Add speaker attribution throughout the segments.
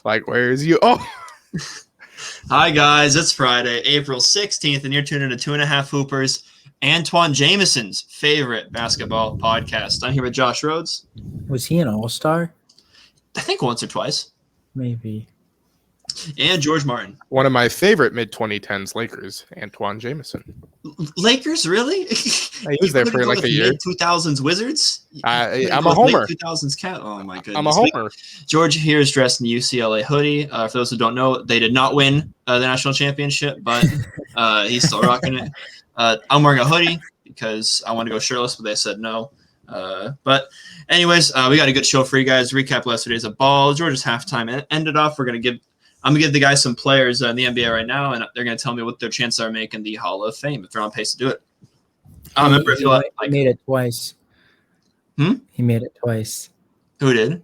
Speaker 1: Like, where is you? Oh,
Speaker 2: Hi, guys. It's Friday, April 16th, and you're tuning into 2.5 Hoopers, Antoine Jameson's favorite basketball podcast. I'm here with Josh Rhodes.
Speaker 3: Was he an all-star?
Speaker 2: I think once or twice.
Speaker 3: Maybe.
Speaker 2: And George Martin.
Speaker 1: one of my favorite mid-2010s Lakers, Antoine Jameson.
Speaker 2: Lakers, really?
Speaker 1: He was there for like a year.
Speaker 2: 2000s Wizards?
Speaker 1: I'm a homer.
Speaker 2: 2000s cat. Oh, my goodness.
Speaker 1: I'm a homer.
Speaker 2: George here is dressed in the UCLA hoodie. For those who don't know, they did not win the national championship, but he's still rocking it. I'm wearing a hoodie because I want to go shirtless, but they said no. But anyways, we got a good show for you guys. Recap last 2 days of ball. George's halftime ended off. I'm going to give the guys some players in the NBA right now, and they're going to tell me what their chances are making the Hall of Fame if they're on pace to do it. I remember
Speaker 3: He made it twice. He made it twice.
Speaker 2: Who did?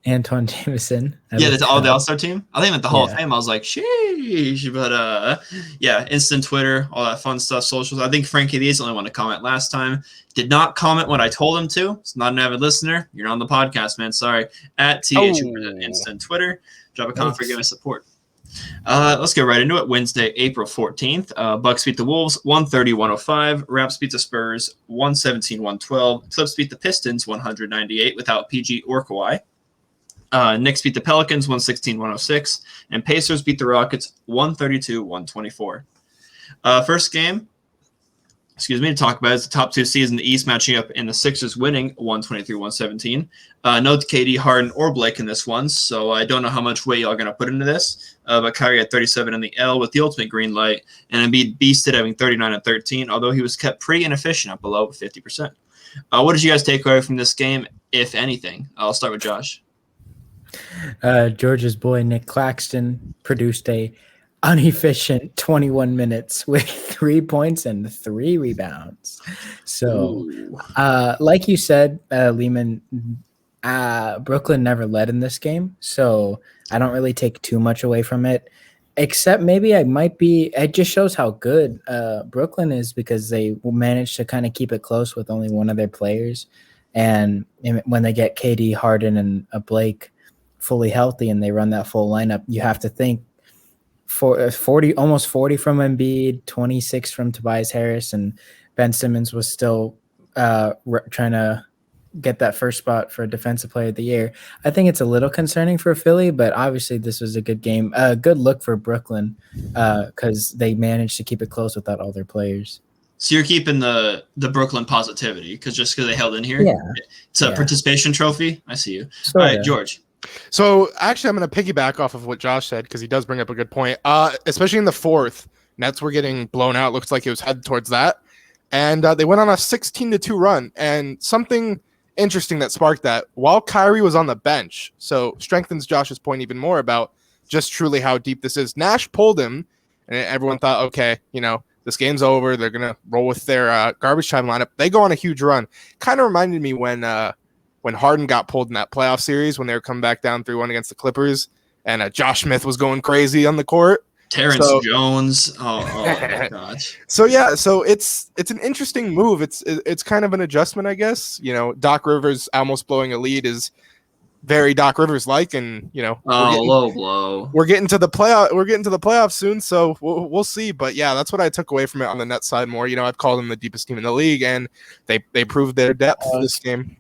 Speaker 3: Antoine Jameson.
Speaker 2: Yeah, the All-Star team? I think at the Hall of Fame, I was like, sheesh. But, yeah, instant Twitter, all that fun stuff, socials. I think Frankie Lee's the only one to comment last time. Did not comment when I told him to. It's not an avid listener. You're on the podcast, man. Sorry. At THHoopers instant Twitter. Drop a comment for giving us support. Let's get right into it. Wednesday, April 14th. Bucks beat the Wolves 130-105. Raps beat the Spurs 117-112. Clips beat the Pistons 198 without PG or Kawhi. Knicks beat the Pelicans 116-106. And Pacers beat the Rockets 132-124. First game, to talk about is the top two seeds in the East matching up and the Sixers winning 123-117. No KD, Harden, or Blake in this one, so I don't know how much weight y'all are going to put into this. But Kyrie had 37 in the L with the ultimate green light, and Embiid beasted having 39 and 13, although he was kept pretty inefficient at below 50%. What did you guys take away from this game, if anything? I'll start with Josh.
Speaker 3: George's boy Nick Claxton produced a inefficient 21 minutes with 3 points and 3 rebounds. So, like you said, Lehman, Brooklyn never led in this game, so I don't really take too much away from it, except maybe it just shows how good Brooklyn is because they managed to kind of keep it close with only one of their players. And when they get KD, Harden, and Blake fully healthy and they run that full lineup, you have to think almost 40 from Embiid, 26 from Tobias Harris, and Ben Simmons was still trying to get that first spot for Defensive Player of the Year. I think it's a little concerning for Philly, but obviously this was a good game. A good look for Brooklyn because they managed to keep it close without all their players.
Speaker 2: So you're keeping the Brooklyn positivity because they held in here?
Speaker 3: Yeah.
Speaker 2: It's a participation trophy? I see you.
Speaker 3: Sorta.
Speaker 2: All right, George.
Speaker 1: So actually, I'm going to piggyback off of what Josh said because he does bring up a good point. Especially in the fourth, Nets were getting blown out. Looks like it was headed towards that, and they went on a 16-2 run. And something interesting that sparked that while Kyrie was on the bench, so strengthens Josh's point even more about just truly how deep this is. Nash pulled him, and everyone thought, okay, this game's over. They're going to roll with their garbage time lineup. They go on a huge run. Kind of reminded me when Harden got pulled in that playoff series when they were coming back down 3-1 against the Clippers, and Josh Smith was going crazy on the court.
Speaker 2: Terrence Jones. Oh my gosh.
Speaker 1: So it's an interesting move. It's kind of an adjustment, I guess. Doc Rivers almost blowing a lead is very Doc Rivers like, and
Speaker 2: low blow.
Speaker 1: We're getting to the playoffs soon, so we'll see. But yeah, that's what I took away from it on the Nets side more. I've called them the deepest team in the league, and they proved their depth this game.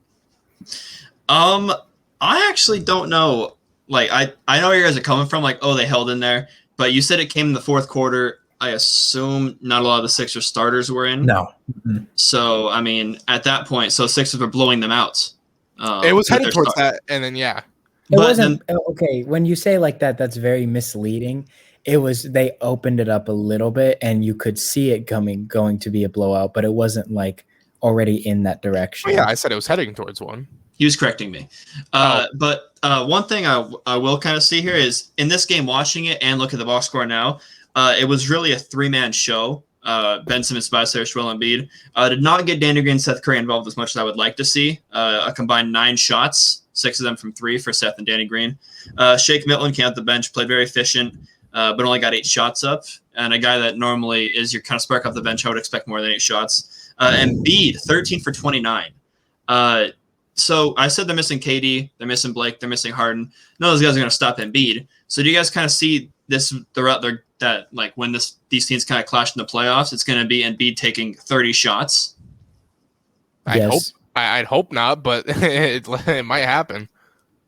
Speaker 2: I actually don't know. Like, I know where you guys are coming from. Like, oh, they held in there, but you said it came in the fourth quarter. I assume not a lot of the Sixers starters were in.
Speaker 3: No.
Speaker 1: Mm-hmm.
Speaker 2: So I mean, at that point, Sixers were blowing them out.
Speaker 1: It was headed towards that, and then
Speaker 3: It wasn't okay. When you say like that, that's very misleading. It was they opened it up a little bit, and you could see it going to be a blowout, but it wasn't like already in that direction.
Speaker 1: Oh, yeah, I said it was heading towards one.
Speaker 2: He was correcting me. But one thing I will kind of see here is in this game, watching it and look at the box score now, it was really a 3-man show. Ben Simmons, Tobias Harris, Joel Embiid. Did not get Danny Green and Seth Curry involved as much as I would like to see. A combined 9 shots, 6 of them from 3 for Seth and Danny Green. Shake Milton came out the bench, played very efficient, but only got 8 shots up. And a guy that normally is your kind of spark off the bench, I would expect more than 8 shots. Embiid, 13 for 29. So I said they're missing KD, they're missing Blake, they're missing Harden. None of those guys are going to stop Embiid. So do you guys kind of see this throughout that like when these teams kind of clash in the playoffs, it's going to be Embiid taking 30 shots?
Speaker 1: I'd hope not, but it might happen.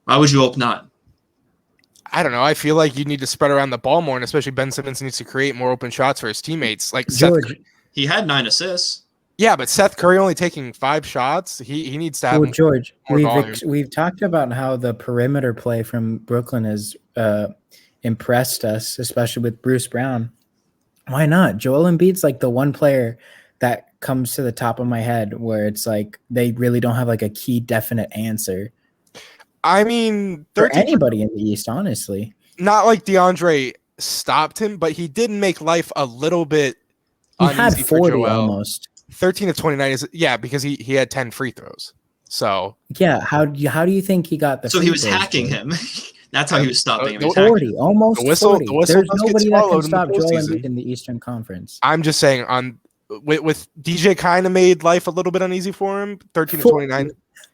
Speaker 2: Why would you hope not?
Speaker 1: I don't know. I feel like you need to spread around the ball more, and especially Ben Simmons needs to create more open shots for his teammates. Like
Speaker 3: George,
Speaker 2: he had 9 assists.
Speaker 1: Yeah, but Seth Curry only taking 5 shots. He needs to have.
Speaker 3: Well, George,
Speaker 1: more
Speaker 3: we've talked about how the perimeter play from Brooklyn has impressed us, especially with Bruce Brown. Why not? Joel Embiid's like the one player that comes to the top of my head where it's like they really don't have like a key definite answer.
Speaker 1: I mean,
Speaker 3: for anybody in the East, honestly.
Speaker 1: Not like DeAndre stopped him, but he did make life a little bit
Speaker 3: uneasy. He had 40 almost.
Speaker 1: 13 of 29 is because he had 10 free throws. So
Speaker 3: yeah, how do you think he got the?
Speaker 2: So he was hacking him. That's how he was stopping him.
Speaker 3: 40, almost
Speaker 1: the whistle,
Speaker 3: 40.
Speaker 1: The whistle
Speaker 3: There's nobody that can stop Joel Embiid in the Eastern Conference.
Speaker 1: I'm just saying, with DJ kind of made life a little bit uneasy for him. 13 to 29.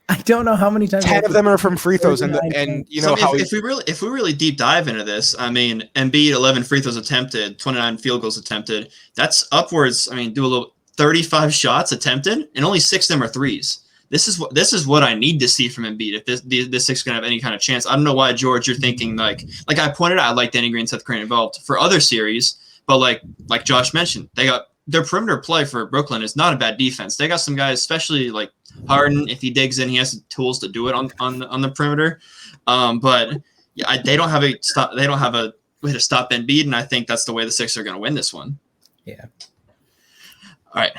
Speaker 3: I don't know how many times.
Speaker 1: 10 of them are from free throws, and you know how
Speaker 2: if we really deep dive into this, I mean, Embiid 11 free throws attempted, 29 field goals attempted. That's upwards. I mean, do a little 35 shots attempted, and only 6 of them are threes. This is what I need to see from Embiid if this six is gonna have any kind of chance. I don't know why, George, you're thinking like I pointed out, I like Danny Green, Seth Curry involved for other series, but like Josh mentioned, they got their perimeter play for Brooklyn is not a bad defense. They got some guys, especially like Harden. If he digs in, he has the tools to do it on the perimeter. But yeah, they don't have a stop. They don't have a way to stop Embiid, and I think that's the way the Sixers are going to win this one.
Speaker 3: Yeah.
Speaker 2: All right.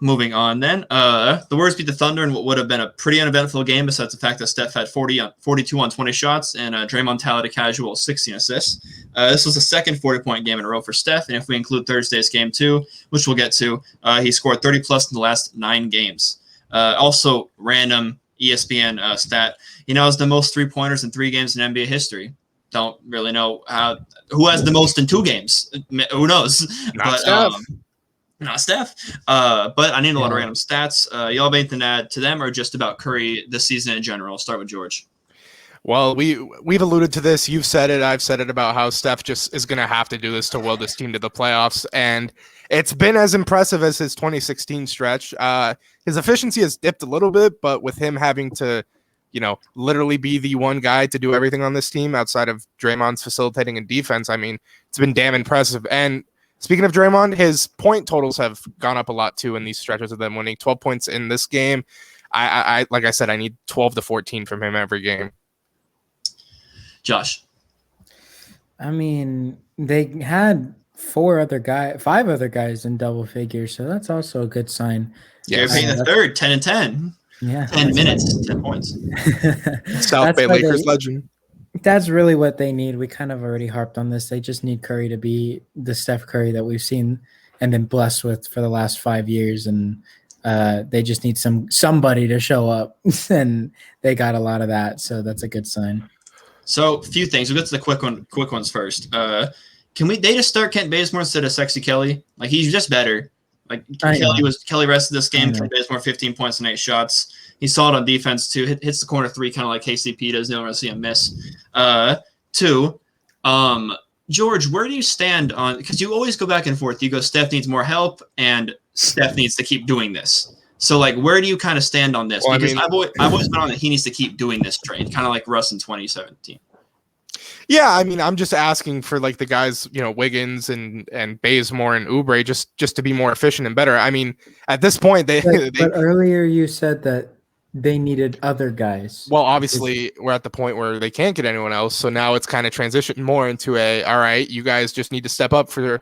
Speaker 2: Moving on then. The Warriors beat the Thunder in what would have been a pretty uneventful game, besides the fact that Steph had 42 on 20 shots, and Draymond tallied a casual 16 assists. This was the second 40-point game in a row for Steph, and if we include Thursday's game too, which we'll get to, he scored 30 plus in the last 9 games. Also, random ESPN stat. He now has the most 3-pointers in 3 games in NBA history. Don't really know who has the most in 2 games. Who knows? Not Steph. But I need a lot of random stats. Y'all have anything to add to them, or just about Curry this season in general? I'll start with George.
Speaker 1: Well, we've alluded to this. You've said it. I've said it about how Steph just is going to have to do this to will this team to the playoffs. And it's been as impressive as his 2016 stretch. His efficiency has dipped a little bit, but with him having to, literally be the one guy to do everything on this team outside of Draymond's facilitating and defense, I mean, it's been damn impressive. And speaking of Draymond, his point totals have gone up a lot too in these stretches of them winning 12 points in this game. I like I said, I need 12 to 14 from him every game.
Speaker 2: Josh.
Speaker 3: I mean, they had 5 other guys in double figures, so that's also a good sign.
Speaker 2: Gary Payton the third, 10 and 10.
Speaker 3: Yeah.
Speaker 2: 10 minutes, 10 points.
Speaker 1: South Bay Lakers legend.
Speaker 3: That's really what they need. We kind of already harped on this. They just need Curry to be the Steph Curry that we've seen and been blessed with for the last 5 years. And they just need somebody to show up. And they got a lot of that. So that's a good sign.
Speaker 2: So a few things. We'll get to the quick ones first. They just start Kent Bazemore instead of Sexy Kelly? Like, he's just better. Like, Kelly rested this game. Kent Bazemore 15 points and 8 shots. He's solid on defense too. Hits the corner 3 kind of like KCP does. You don't really see him miss. 2, George, where do you stand on? Because you always go back and forth. You go, Steph needs more help, and Steph needs to keep doing this. So, like, where do you kind of stand on this? Because I've always been on that he needs to keep doing this trade, kind of like Russ in 2017.
Speaker 1: Yeah, I mean, I'm just asking for like the guys, Wiggins and Bazemore and Oubre just to be more efficient and better. I mean, at this point, but
Speaker 3: earlier you said that they needed other guys.
Speaker 1: Well, obviously, we're at the point where they can't get anyone else, so now it's kind of transitioned more into all right, you guys just need to step up for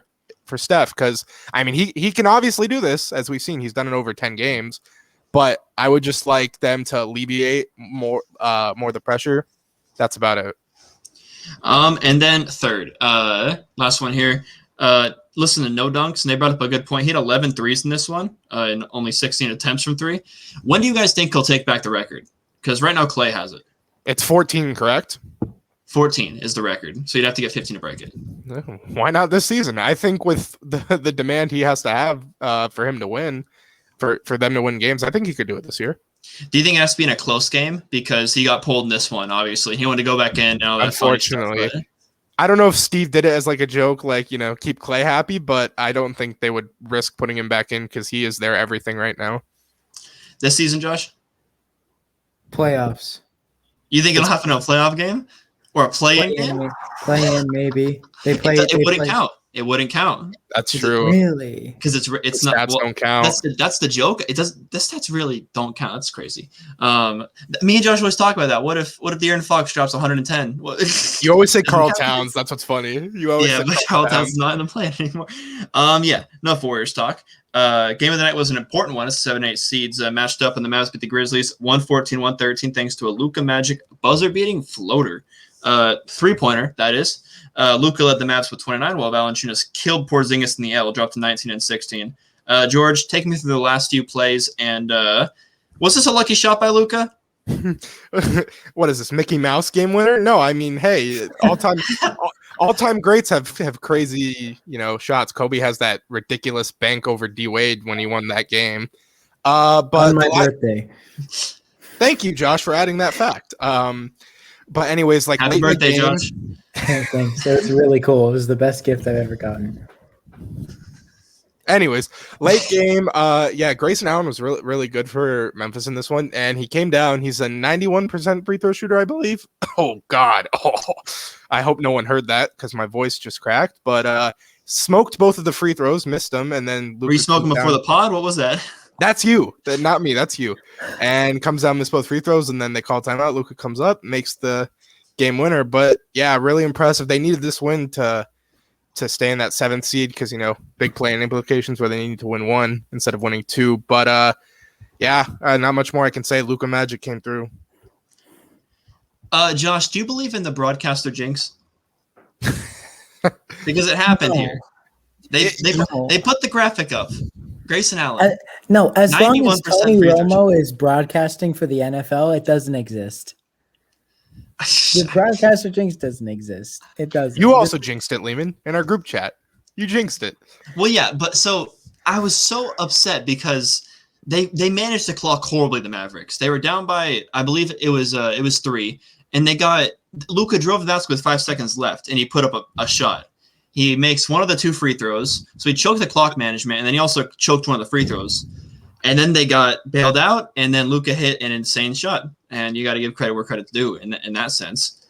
Speaker 1: Steph, because I mean, he can obviously do this, as we've seen. He's done it over 10 games, but I would just like them to alleviate more the pressure. That's about it.
Speaker 2: And then third, last one here. Listen to No Dunks, and they brought up a good point. He had 11 threes in this one, and only 16 attempts from 3. When do you guys think he'll take back the record? Because right now Clay has it.
Speaker 1: It's 14, correct?
Speaker 2: 14 is the record, so you'd have to get 15 to break it.
Speaker 1: Why not this season? I think with the demand he has to have for him to win, for them to win games, I think he could do it this year.
Speaker 2: Do you think it has to be in a close game? Because he got pulled in this one, obviously. He wanted to go back in and all that
Speaker 1: Unfortunately.
Speaker 2: funny stuff,
Speaker 1: I don't know if Steve did it as like a joke, like, keep Clay happy, but I don't think they would risk putting him back in because he is their everything right now.
Speaker 2: This season, Josh?
Speaker 3: Playoffs.
Speaker 2: You think it'll happen in a playoff game? Or a play-in game?
Speaker 3: Play-in, maybe. It
Speaker 2: wouldn't count. It wouldn't count.
Speaker 1: That's true.
Speaker 3: Really?
Speaker 2: Because it's
Speaker 1: The
Speaker 2: not.
Speaker 1: stats don't count.
Speaker 2: That's the joke. It does. The stats really don't count. That's crazy. Me and Josh always talk about that. What if De'Aaron Fox drops 110?
Speaker 1: You always say Karl Towns. That's what's funny. You always say
Speaker 2: but Karl Towns is not in the play anymore. Enough Warriors talk. Game of the night was an important one. It's 7-8 seeds matched up, and the Mavs beat the Grizzlies 114-113 thanks to a Luka Magic buzzer-beating floater. 3-pointer, that is. Luka led the Mavs with 29, while Valanciunas killed Porzingis in the L, dropped to 19 and 16. George, take me through the last few plays, and was this a lucky shot by Luka?
Speaker 1: What is this, Mickey Mouse game winner? No, I mean, hey, all-time greats have crazy, shots. Kobe has that ridiculous bank over D Wade when he won that game. But
Speaker 3: on my birthday.
Speaker 1: Thank you, Josh, for adding that fact. But anyways, like
Speaker 2: happy birthday, Josh.
Speaker 3: Thanks. That was really cool. It was the best gift I've ever gotten.
Speaker 1: Anyways, late game, Grayson Allen was really, really good for Memphis in this one, and he came down. He's a 91% free throw shooter, I believe. Oh, God. Oh, I hope no one heard that because my voice just cracked, but smoked both of the free throws, missed them, and then Luka
Speaker 2: were you smoking before the pod? What was that?
Speaker 1: That's you. Not me. That's you. And comes down, missed both free throws, and then they call timeout. Luka comes up, makes the game winner. But, yeah, really impressive. They needed this win to stay in that 7th seed because, big play-in implications where they need to win 1 instead of winning 2. But, not much more I can say. Luka Magic came through.
Speaker 2: Josh, do you believe in the broadcaster jinx? Because it happened here. They put the graphic up. Grayson Allen.
Speaker 3: No, as long as Tony
Speaker 2: free throw
Speaker 3: Romo is broadcasting for the NFL, it doesn't exist. The broadcaster jinx doesn't exist. It doesn't.
Speaker 1: You also jinxed it, Lehman, in our group chat. You jinxed it.
Speaker 2: Well, yeah, but so I was so upset because they managed to clock horribly the Mavericks. They were down by, I believe it was 3, and they got Luka drove the basket with 5 seconds left, and he put up a shot. He makes one of the 2 free throws, so he choked the clock management, and then he also choked one of the free throws. And then they got bailed out, and then Luka hit an insane shot. And you got to give credit where credit's due in that sense.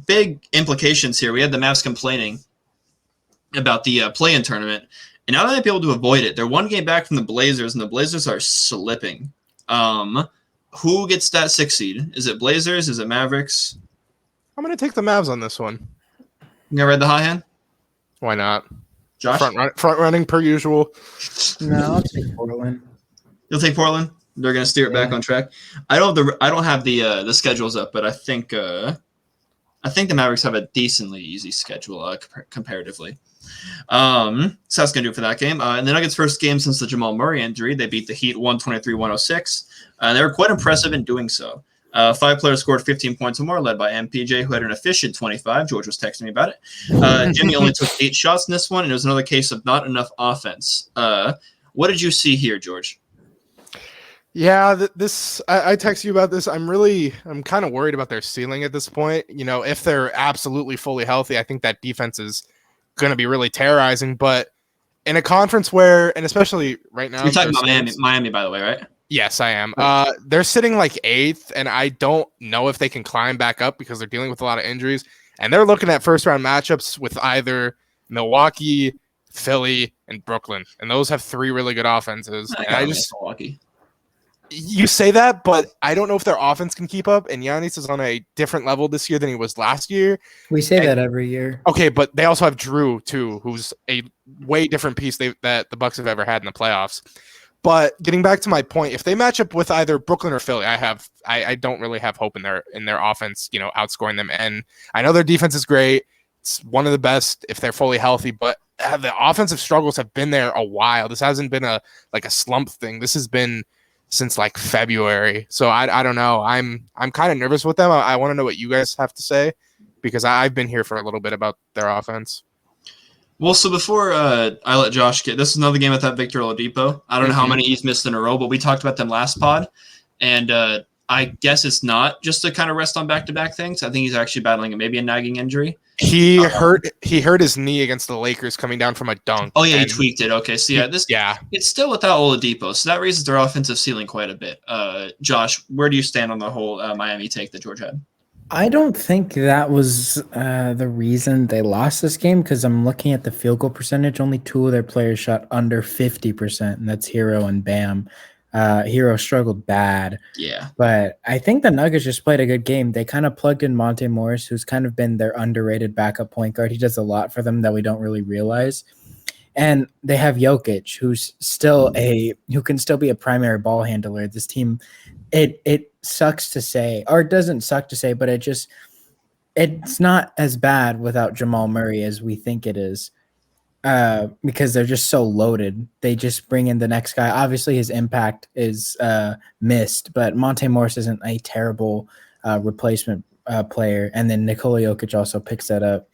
Speaker 2: Big implications here. We had the Mavs complaining about the play-in tournament, and now they might be able to avoid it. They're 1 game back from the Blazers, and the Blazers are slipping. Who gets that 6 seed? Is it Blazers? Is it Mavericks?
Speaker 1: I'm going to take the Mavs on this one.
Speaker 2: You gonna ride the hot hand?
Speaker 1: Why not?
Speaker 2: Josh?
Speaker 1: Front running per usual.
Speaker 3: No, I'll take Portland.
Speaker 2: You'll take Portland? They're gonna steer it back on track. I don't have the schedules up, but I think the Mavericks have a decently easy schedule comparatively. So that's gonna do it for that game. And the Nuggets' first game since the Jamal Murray injury, they beat the Heat 123-106. They were quite impressive in doing so. 5 players scored 15 points or more, led by MPJ, who had an efficient 25. George was texting me about it. Jimmy only took 8 shots in this one, and it was another case of not enough offense. What did you see here, George?
Speaker 1: Yeah, I texted you about this. I'm kind of worried about their ceiling at this point. If they're absolutely fully healthy, I think that defense is going to be really terrorizing. But in a conference where, and especially right now,
Speaker 2: you're talking about Miami, by the way, right?
Speaker 1: Yes, I am. They're sitting like 8th, and I don't know if they can climb back up because they're dealing with a lot of injuries. And they're looking at first-round matchups with either Milwaukee, Philly, and Brooklyn. And those have 3 really good offenses. And I just
Speaker 2: Milwaukee.
Speaker 1: You say that, but I don't know if their offense can keep up. And Giannis is on a different level this year than he was last year.
Speaker 3: We say that every year.
Speaker 1: Okay, but they also have Drew, too, who's a way different piece that the Bucks have ever had in the playoffs. But getting back to my point, if they match up with either Brooklyn or Philly, I don't really have hope in their offense, outscoring them. And I know their defense is great. It's one of the best if they're fully healthy, but the offensive struggles have been there a while. This hasn't been a slump thing. This has been since like February. So I don't know. I'm kind of nervous with them. I want to know what you guys have to say because I've been here for a little bit about their offense.
Speaker 2: Well, so before I let Josh get this is another game without Victor Oladipo. I don't know how many he's missed in a row, but we talked about them last pod, and I guess it's not just to kind of rest on back-to-back things. I think he's actually battling maybe a nagging injury.
Speaker 1: He hurt his knee against the Lakers coming down from a dunk.
Speaker 2: Oh yeah, he tweaked it. Okay, so it's still without Oladipo, so that raises their offensive ceiling quite a bit. Josh, where do you stand on the whole Miami take that George had?
Speaker 3: I don't think that was the reason they lost this game, because I'm looking at the field goal percentage. Only 2 of their players shot under 50%, and that's Hero and Bam. Hero struggled bad.
Speaker 2: Yeah.
Speaker 3: But I think the Nuggets just played a good game. They kind of plugged in Monte Morris, who's kind of been their underrated backup point guard. He does a lot for them that we don't really realize. And they have Jokic, who's who can still be a primary ball handler. This team, it sucks to say, or it doesn't suck to say, but it's not as bad without Jamal Murray as we think it is. Because they're just so loaded. They just bring in the next guy. Obviously, his impact is missed, but Monte Morris isn't a terrible replacement player. And then Nikola Jokic also picks that up.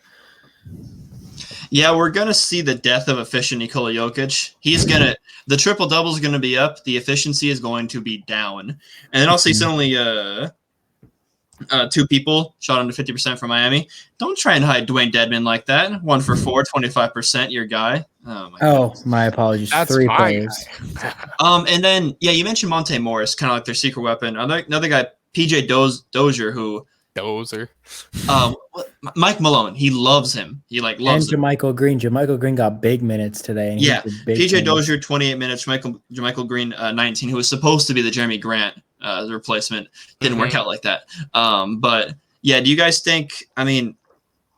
Speaker 2: Yeah, we're going to see the death of efficient Nikola Jokic. The triple-double is going to be up. The efficiency is going to be down. And then also, he's only 2 people shot under 50% from Miami. Don't try and hide Dwayne Dedman like that. 1 for 4, 25%, your guy.
Speaker 3: My apologies.
Speaker 1: That's
Speaker 3: 3
Speaker 1: fine.
Speaker 3: players.
Speaker 2: And then, you mentioned Monte Morris, kind of like their secret weapon. Another guy, PJ Dozier, who...
Speaker 1: Dozer.
Speaker 2: Mike Malone, he loves him. He loves him.
Speaker 3: And JaMychal Green. JaMychal Green got big minutes today. And
Speaker 2: PJ Dozier, 28 minutes. JaMychal Green, 19, who was supposed to be the Jeremy Grant the replacement. Didn't work out like that. But yeah, do you guys think? I mean,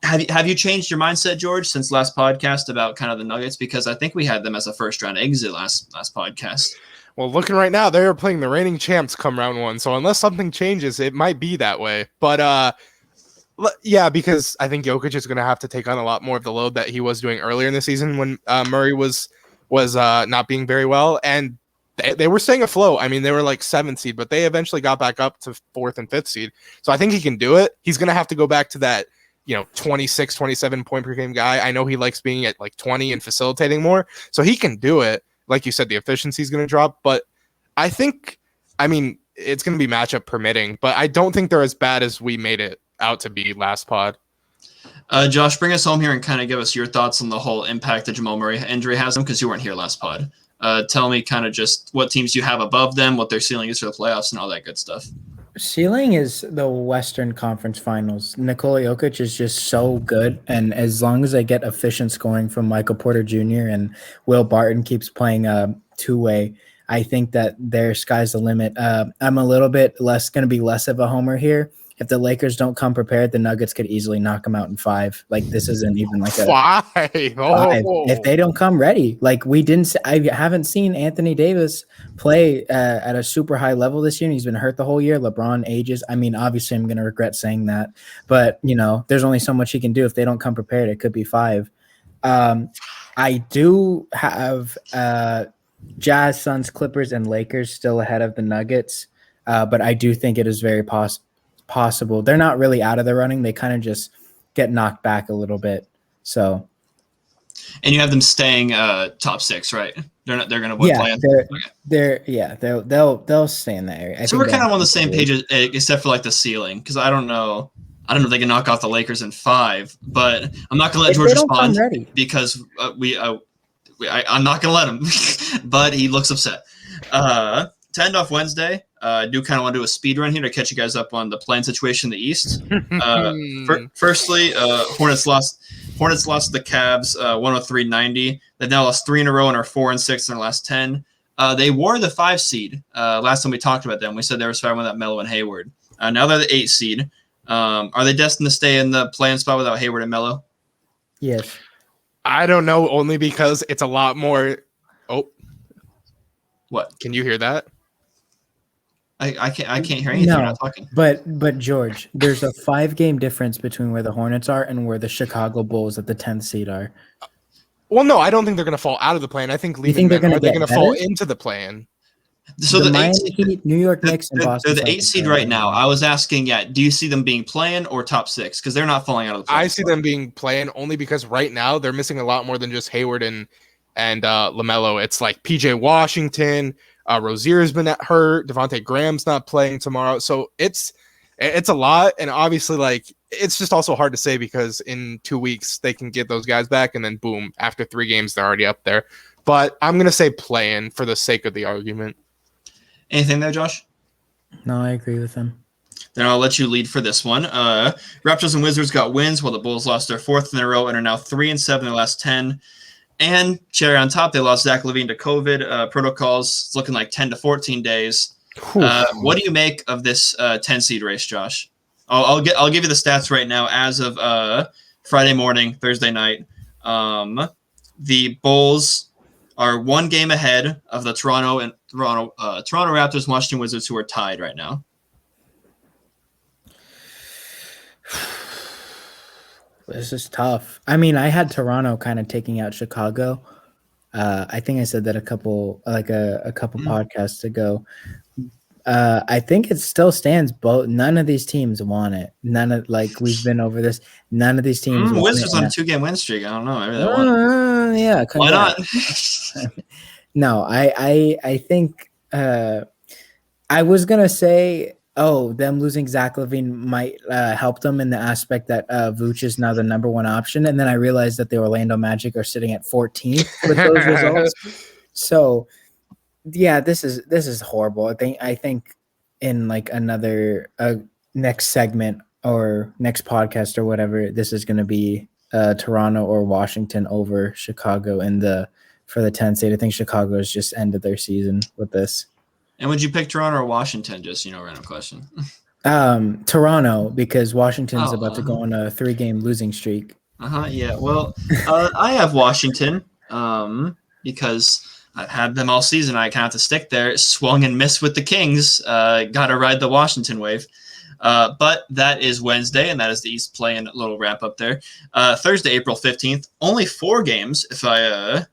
Speaker 2: have you changed your mindset, George, since last podcast about kind of the Nuggets? Because I think we had them as a first round exit last podcast.
Speaker 1: Well, looking right now, they are playing the reigning champs come round 1. So unless something changes, it might be that way. But yeah, because I think Jokic is going to have to take on a lot more of the load that he was doing earlier in the season when Murray was not being very well, and they were staying afloat. I mean, they were like 7th seed, but they eventually got back up to 4th and 5th seed. So I think he can do it. He's going to have to go back to that 26, 27 point per game guy. I know he likes being at like 20 and facilitating more, so he can do it. Like you said, the efficiency is going to drop, but I think, it's going to be matchup permitting, but I don't think they're as bad as we made it out to be last pod.
Speaker 2: Josh, bring us home here and kind of give us your thoughts on the whole impact that Jamal Murray injury has him, because you weren't here last pod. Tell me kind of just what teams you have above them, what their ceiling is for the playoffs, and all that good stuff.
Speaker 3: Ceiling is the Western Conference Finals. Nikola Jokic is just so good, and as long as they get efficient scoring from Michael Porter Jr. and Will Barton keeps playing two-way, I think that their sky's the limit. I'm a little bit going to be less of a homer here. If the Lakers don't come prepared, the Nuggets could easily knock them out in 5. Like, this isn't even like a
Speaker 1: 5. Oh.
Speaker 3: If they don't come ready. Like, I haven't seen Anthony Davis play at a super high level this year. He's been hurt the whole year. LeBron ages. I mean, obviously I'm going to regret saying that, but there's only so much he can do. If they don't come prepared, it could be 5. I do have Jazz, Suns, Clippers, and Lakers still ahead of the Nuggets. But I do think it is very possible. They're not really out of the running. They kind of just get knocked back a little bit. So,
Speaker 2: and you have them staying top 6, right? They're going to play.
Speaker 3: They'll stay in that area.
Speaker 2: So we're kind of on the same page, except for like the ceiling, because I don't know if they can knock off the Lakers in 5, but I'm not going to let George respond because I'm not going to let him. But he looks upset. To end off Wednesday, I do kind of want to do a speed run here to catch you guys up on the play-in situation in the East. Firstly, Hornets lost to the Cavs 103-90. They've now lost 3 in a row and are 4-6 in their last 10. They were the 5 seed last time we talked about them. We said they were starting without Melo and Hayward. Now they're the 8 seed. Are they destined to stay in the play-in spot without Hayward and Melo?
Speaker 3: Yes.
Speaker 1: I don't know, only because it's a lot more. Oh,
Speaker 2: what?
Speaker 1: Can you hear that?
Speaker 2: I can't hear anything.
Speaker 3: No,
Speaker 2: You're not talking.
Speaker 3: But George, there's a 5-game difference between where the Hornets are and where the Chicago Bulls at the 10th seed are.
Speaker 1: Well, no, I don't think they're going to fall out of the play-in. I think they're going to fall into the play-in.
Speaker 2: So
Speaker 3: the
Speaker 2: the
Speaker 3: Miami
Speaker 2: eight,
Speaker 3: Heat, New York Knicks, and Boston.
Speaker 2: they're the 8
Speaker 3: Celtics
Speaker 2: seed
Speaker 3: are
Speaker 2: right now.
Speaker 3: in.
Speaker 2: I was asking, do you see them being playing or top 6? Because they're not falling out of the playoffs.
Speaker 1: I see them being playing only because right now they're missing a lot more than just Hayward and LaMelo. It's like PJ Washington, Rozier's been hurt, Devontae Graham's not playing tomorrow, so it's a lot. And obviously, like, it's just also hard to say because in 2 weeks they can get those guys back, and then boom, after 3 games they're already up there. But I'm gonna say playing for the sake of the argument.
Speaker 2: Anything there, Josh?
Speaker 3: No, I agree with him.
Speaker 2: Then I'll let you lead for this one. Raptors and Wizards got wins while the Bulls lost their 4th in a row and are now 3-7 in their last 10. And cherry on top, they lost Zach LaVine to COVID protocols. It's looking like 10 to 14 days. What do you make of this 10 seed race, Josh? I'll give you the stats right now as of Friday morning, Thursday night. The Bulls are 1 game ahead of the Toronto Raptors, Washington Wizards, who are tied right now.
Speaker 3: This is tough. I mean, I had Toronto kind of taking out Chicago. I think I said that a couple podcasts ago. I think it still stands. None of these teams want it. We've been over this. None of these teams.
Speaker 2: Wizards on a 2-game win streak. I don't know. Maybe they want
Speaker 3: yeah.
Speaker 2: Why not?
Speaker 3: No, I think I was gonna say, them losing Zach LaVine might help them in the aspect that Vooch is now the number 1 option, and then I realized that the Orlando Magic are sitting at 14th with those results. So, yeah, this is horrible. I think in like another next segment or next podcast or whatever, this is going to be Toronto or Washington over Chicago for the 10 seed. I think Chicago has just ended their season with this.
Speaker 2: And would you pick Toronto or Washington? Just, random question.
Speaker 3: Toronto, because Washington's about to go on a 3-game losing streak.
Speaker 2: Yeah. Well, I have Washington because I've had them all season. I kind of have to stick there. Swung and missed with the Kings. Got to ride the Washington wave. But that is Wednesday, and that is the East playing a little wrap up there. Thursday, April 15th. Only 4 games, if my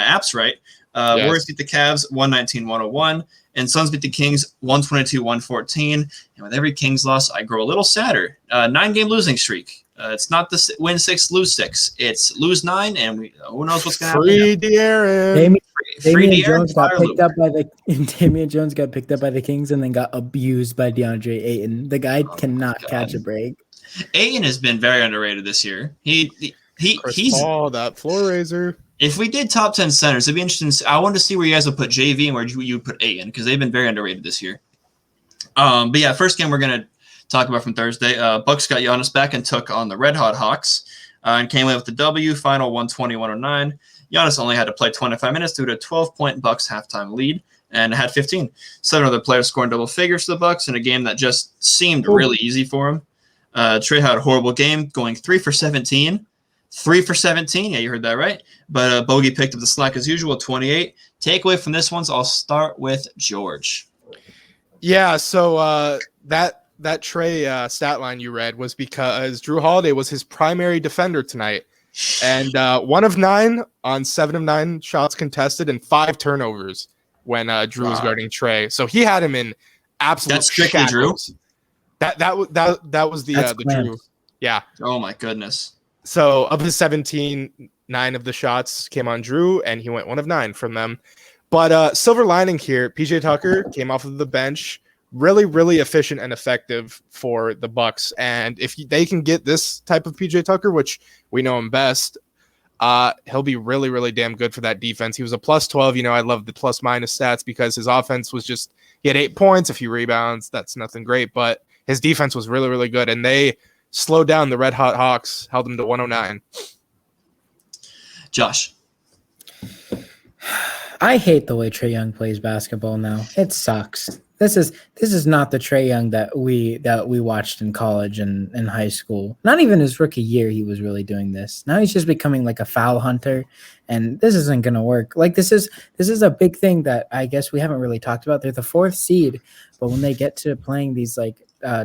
Speaker 2: app's right.
Speaker 1: Yes.
Speaker 2: Warriors beat the Cavs 119-101, and Suns beat the Kings 122-114. And with every Kings loss, I grow a little sadder. 9-game losing streak. It's not the win 6, lose 6. It's lose 9, and who knows what's going to happen.
Speaker 1: Free De'Aaron.
Speaker 3: Damian Jones got picked up by the Kings and then got abused by DeAndre Ayton. The guy cannot catch a break.
Speaker 2: Ayton has been very underrated this year. He's
Speaker 1: that floor raiser.
Speaker 2: If we did top 10 centers, it'd be interesting. I wanted to see where you guys would put JV and where you would put Ayton because they've been very underrated this year. But yeah, first game we're gonna talk about from Thursday. Bucks got Giannis back and took on the Red Hot Hawks and came away with the W. Final 120-109. Giannis only had to play 25 minutes due to a 12-point Bucks halftime lead and had 15. 7 other players scoring double figures for the Bucks in a game that just seemed really easy for him. Trey had a horrible game, going 3 for 17. 3 for 17. Yeah, you heard that right. But Bogey picked up the slack as usual, 28. Takeaway from this one, so I'll start with George.
Speaker 1: Yeah, so that Trey stat line you read was because Drew Holiday was his primary defender tonight. And 1 of 9 on 7 of 9 shots contested and 5 turnovers when Drew was guarding Trey. So he had him in absolute
Speaker 2: That's strictly
Speaker 1: shackles. Drew? That was the Drew. Yeah.
Speaker 2: Oh, my goodness.
Speaker 1: So of his 17, 9 of the shots came on Drew, and he went 1 of 9 from them. But silver lining here, PJ Tucker came off of the bench, really, really efficient and effective for the Bucks. And if they can get this type of PJ Tucker, which we know him best, he'll be really, really damn good for that defense. He was a plus 12. I love the plus minus stats because his offense was just, he had 8 points, a few rebounds. That's nothing great, but his defense was really, really good. And they slowed down the Red Hot Hawks, held them to 109.
Speaker 2: Josh.
Speaker 3: I hate the way Trae Young plays basketball now. It sucks. This is not the Trae Young that we watched in college and in high school. Not even his rookie year he was really doing this. Now he's just becoming like a foul hunter, and this isn't going to work. Like this is a big thing that I guess we haven't really talked about. They're the 4th seed, but when they get to playing these like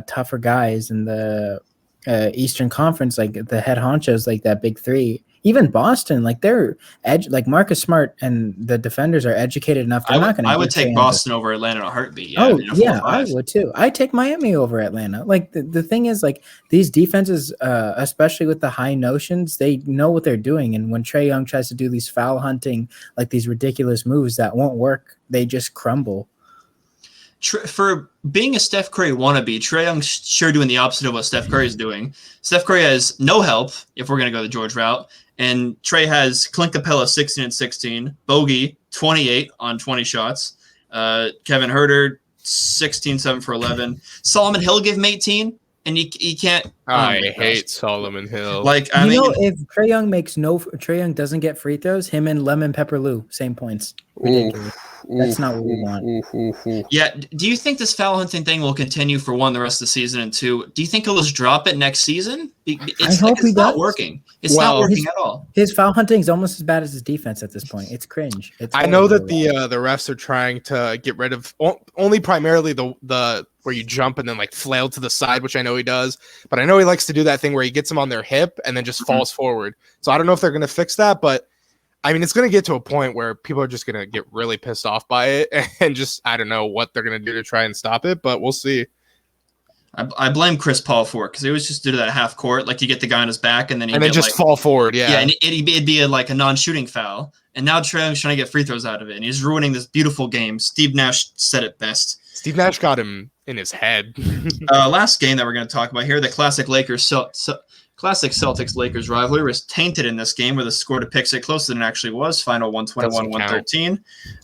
Speaker 3: tougher guys in the Eastern Conference, like the head honchos, like that big 3, even Boston, like they're like Marcus Smart and the defenders are educated enough. They're not going to.
Speaker 2: I would take Boston over Atlanta in a heartbeat. Yeah,
Speaker 3: oh yeah, I would too. I take Miami over Atlanta. Like the thing is, like these defenses, especially with the high notions, they know what they're doing. And when Trae Young tries to do these foul hunting, like these ridiculous moves that won't work, they just crumble.
Speaker 2: For being a Steph Curry wannabe, Trae Young's sure doing the opposite of what Steph Curry is doing. Steph Curry has no help if we're going to go the George route, and Trae has Clint Capella 16 and 16, Bogey 28 on 20 shots, Kevin Huerter 16, 7 for 11. Solomon Hill gave him 18, and he can't.
Speaker 1: I hate Solomon Hill.
Speaker 3: Like I mean, if Trae Young doesn't get free throws, him and Lemon Pepper Lou same points. Ridiculous. That's not what we want.
Speaker 2: Yeah. Do you think this foul hunting thing will continue for one, the rest of the season, and two, do you think he'll just drop it next season? It's not working. It's not working at all.
Speaker 3: His foul hunting is almost as bad as his defense at this point. It's cringe.
Speaker 1: I know that the refs are trying to get rid of only primarily the where you jump and then like flail to the side, which I know he does, but I know he likes to do that thing where he gets them on their hip and then just falls forward. So I don't know if they're going to fix that, but I mean, it's going to get to a point where people are just going to get really pissed off by it and just, I don't know what they're going to do to try and stop it, but we'll see.
Speaker 2: I blame Chris Paul for it because he was just do that half court, like you get the guy on his back and then
Speaker 1: just fall forward. Yeah.
Speaker 2: Yeah. And it'd be a non-shooting foul. And now Trae Young's trying to get free throws out of it. And he's ruining this beautiful game. Steve Nash said it best.
Speaker 1: Steve Nash got him in his head.
Speaker 2: Last game that we're going to talk about here, the classic Celtics-Lakers rivalry was tainted in this game where the score depicts it closer than it actually was. Final 121-113.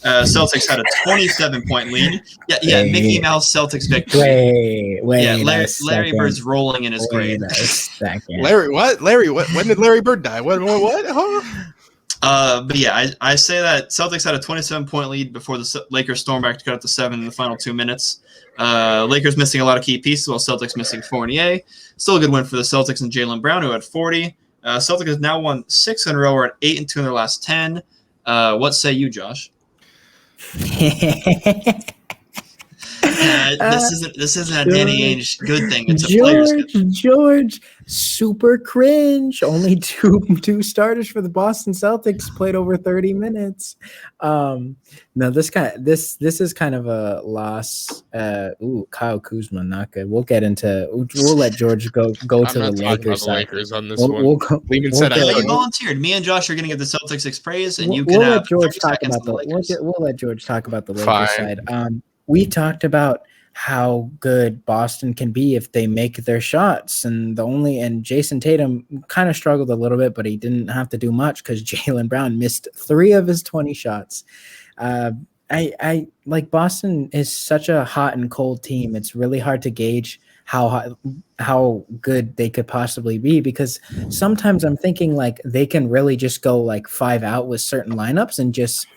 Speaker 2: Celtics had a 27-point lead. Yeah, Mickey Mouse Celtics victory. Larry Bird's rolling in his grave.
Speaker 1: Larry, what? When did Larry Bird die? What? Huh?
Speaker 2: But yeah, I say that Celtics had a 27-point lead before the Lakers stormed back to cut it to 7 in the final 2 minutes. Lakers missing a lot of key pieces, while Celtics missing Fournier. Still a good win for the Celtics and Jaylen Brown, who had 40. Celtics has now won 6 in a row. We're at 8-2 in their last 10. What say you, Josh? This isn't a Danny Ainge good thing. It's a player's good thing.
Speaker 3: George, super cringe. Only two starters for the Boston Celtics played over 30 minutes. No, this is kind of a loss. Kyle Kuzma, not good. We'll let George go to the Lakers side.
Speaker 1: Lakers on this one.
Speaker 2: Lehman said you volunteered. Me and Josh are going to give the Celtics 6 praise, and you can have 30 seconds on the Lakers.
Speaker 3: We'll let George talk about the Lakers side. We talked about how good Boston can be if they make their shots, and Jason Tatum kind of struggled a little bit, but he didn't have to do much because Jaylen Brown missed 3 of his 20 shots. I like Boston is such a hot and cold team. It's really hard to gauge how good they could possibly be, because sometimes I'm thinking like they can really just go like 5 out with certain lineups and just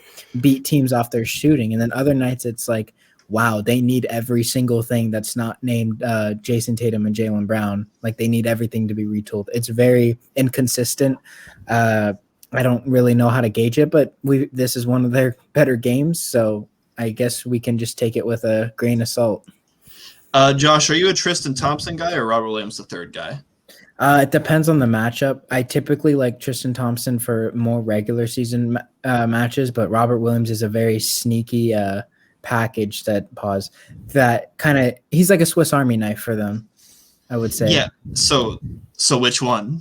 Speaker 3: beat teams off their shooting, and then other nights it's like, wow, they need every single thing that's not named Jason Tatum and Jaylen Brown. Like they need everything to be retooled. It's very inconsistent. I don't really know how to gauge it, but this is one of their better games, so I guess we can just take it with a grain of salt.
Speaker 2: Josh, are you a Tristan Thompson guy or Robert Williams the third guy?
Speaker 3: It depends on the matchup. I typically like Tristan Thompson for more regular season matches, but Robert Williams is a very sneaky package that kind of, he's like a Swiss Army knife for them, I would say.
Speaker 2: Yeah. So which one?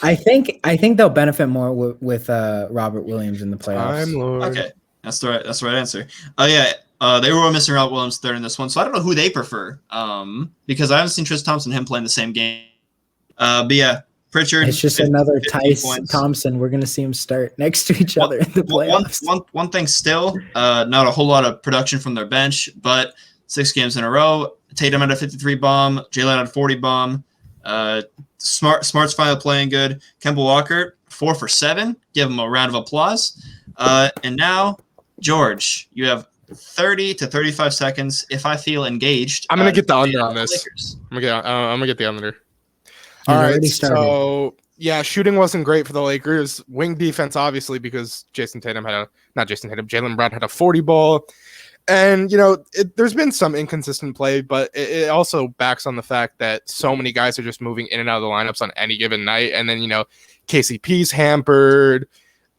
Speaker 3: I think they'll benefit more with Robert Williams in the playoffs.
Speaker 2: Okay, that's the right answer. They were missing Robert Williams third in this one, so I don't know who they prefer. Because I haven't seen Tristan Thompson and him playing the same game. But yeah. Pritchard,
Speaker 3: it's just another Tice Thompson. We're going to see him start next to each other in the playoffs.
Speaker 2: One thing still, not a whole lot of production from their bench, but 6 games in a row. Tatum had a 53 bomb. Jaylen had a 40 bomb. Smart's finally playing good. Kemba Walker, 4 for 7. Give him a round of applause. And now, George, you have 30 to 35 seconds. If I feel engaged,
Speaker 1: I'm going to get the under on this. I'm going to get the under. All right, so yeah, shooting wasn't great for the Lakers. Wing defense, obviously, because Jaylen Brown had a 40 ball. And, there's been some inconsistent play, but it also backs on the fact that so many guys are just moving in and out of the lineups on any given night. And then, KCP's hampered,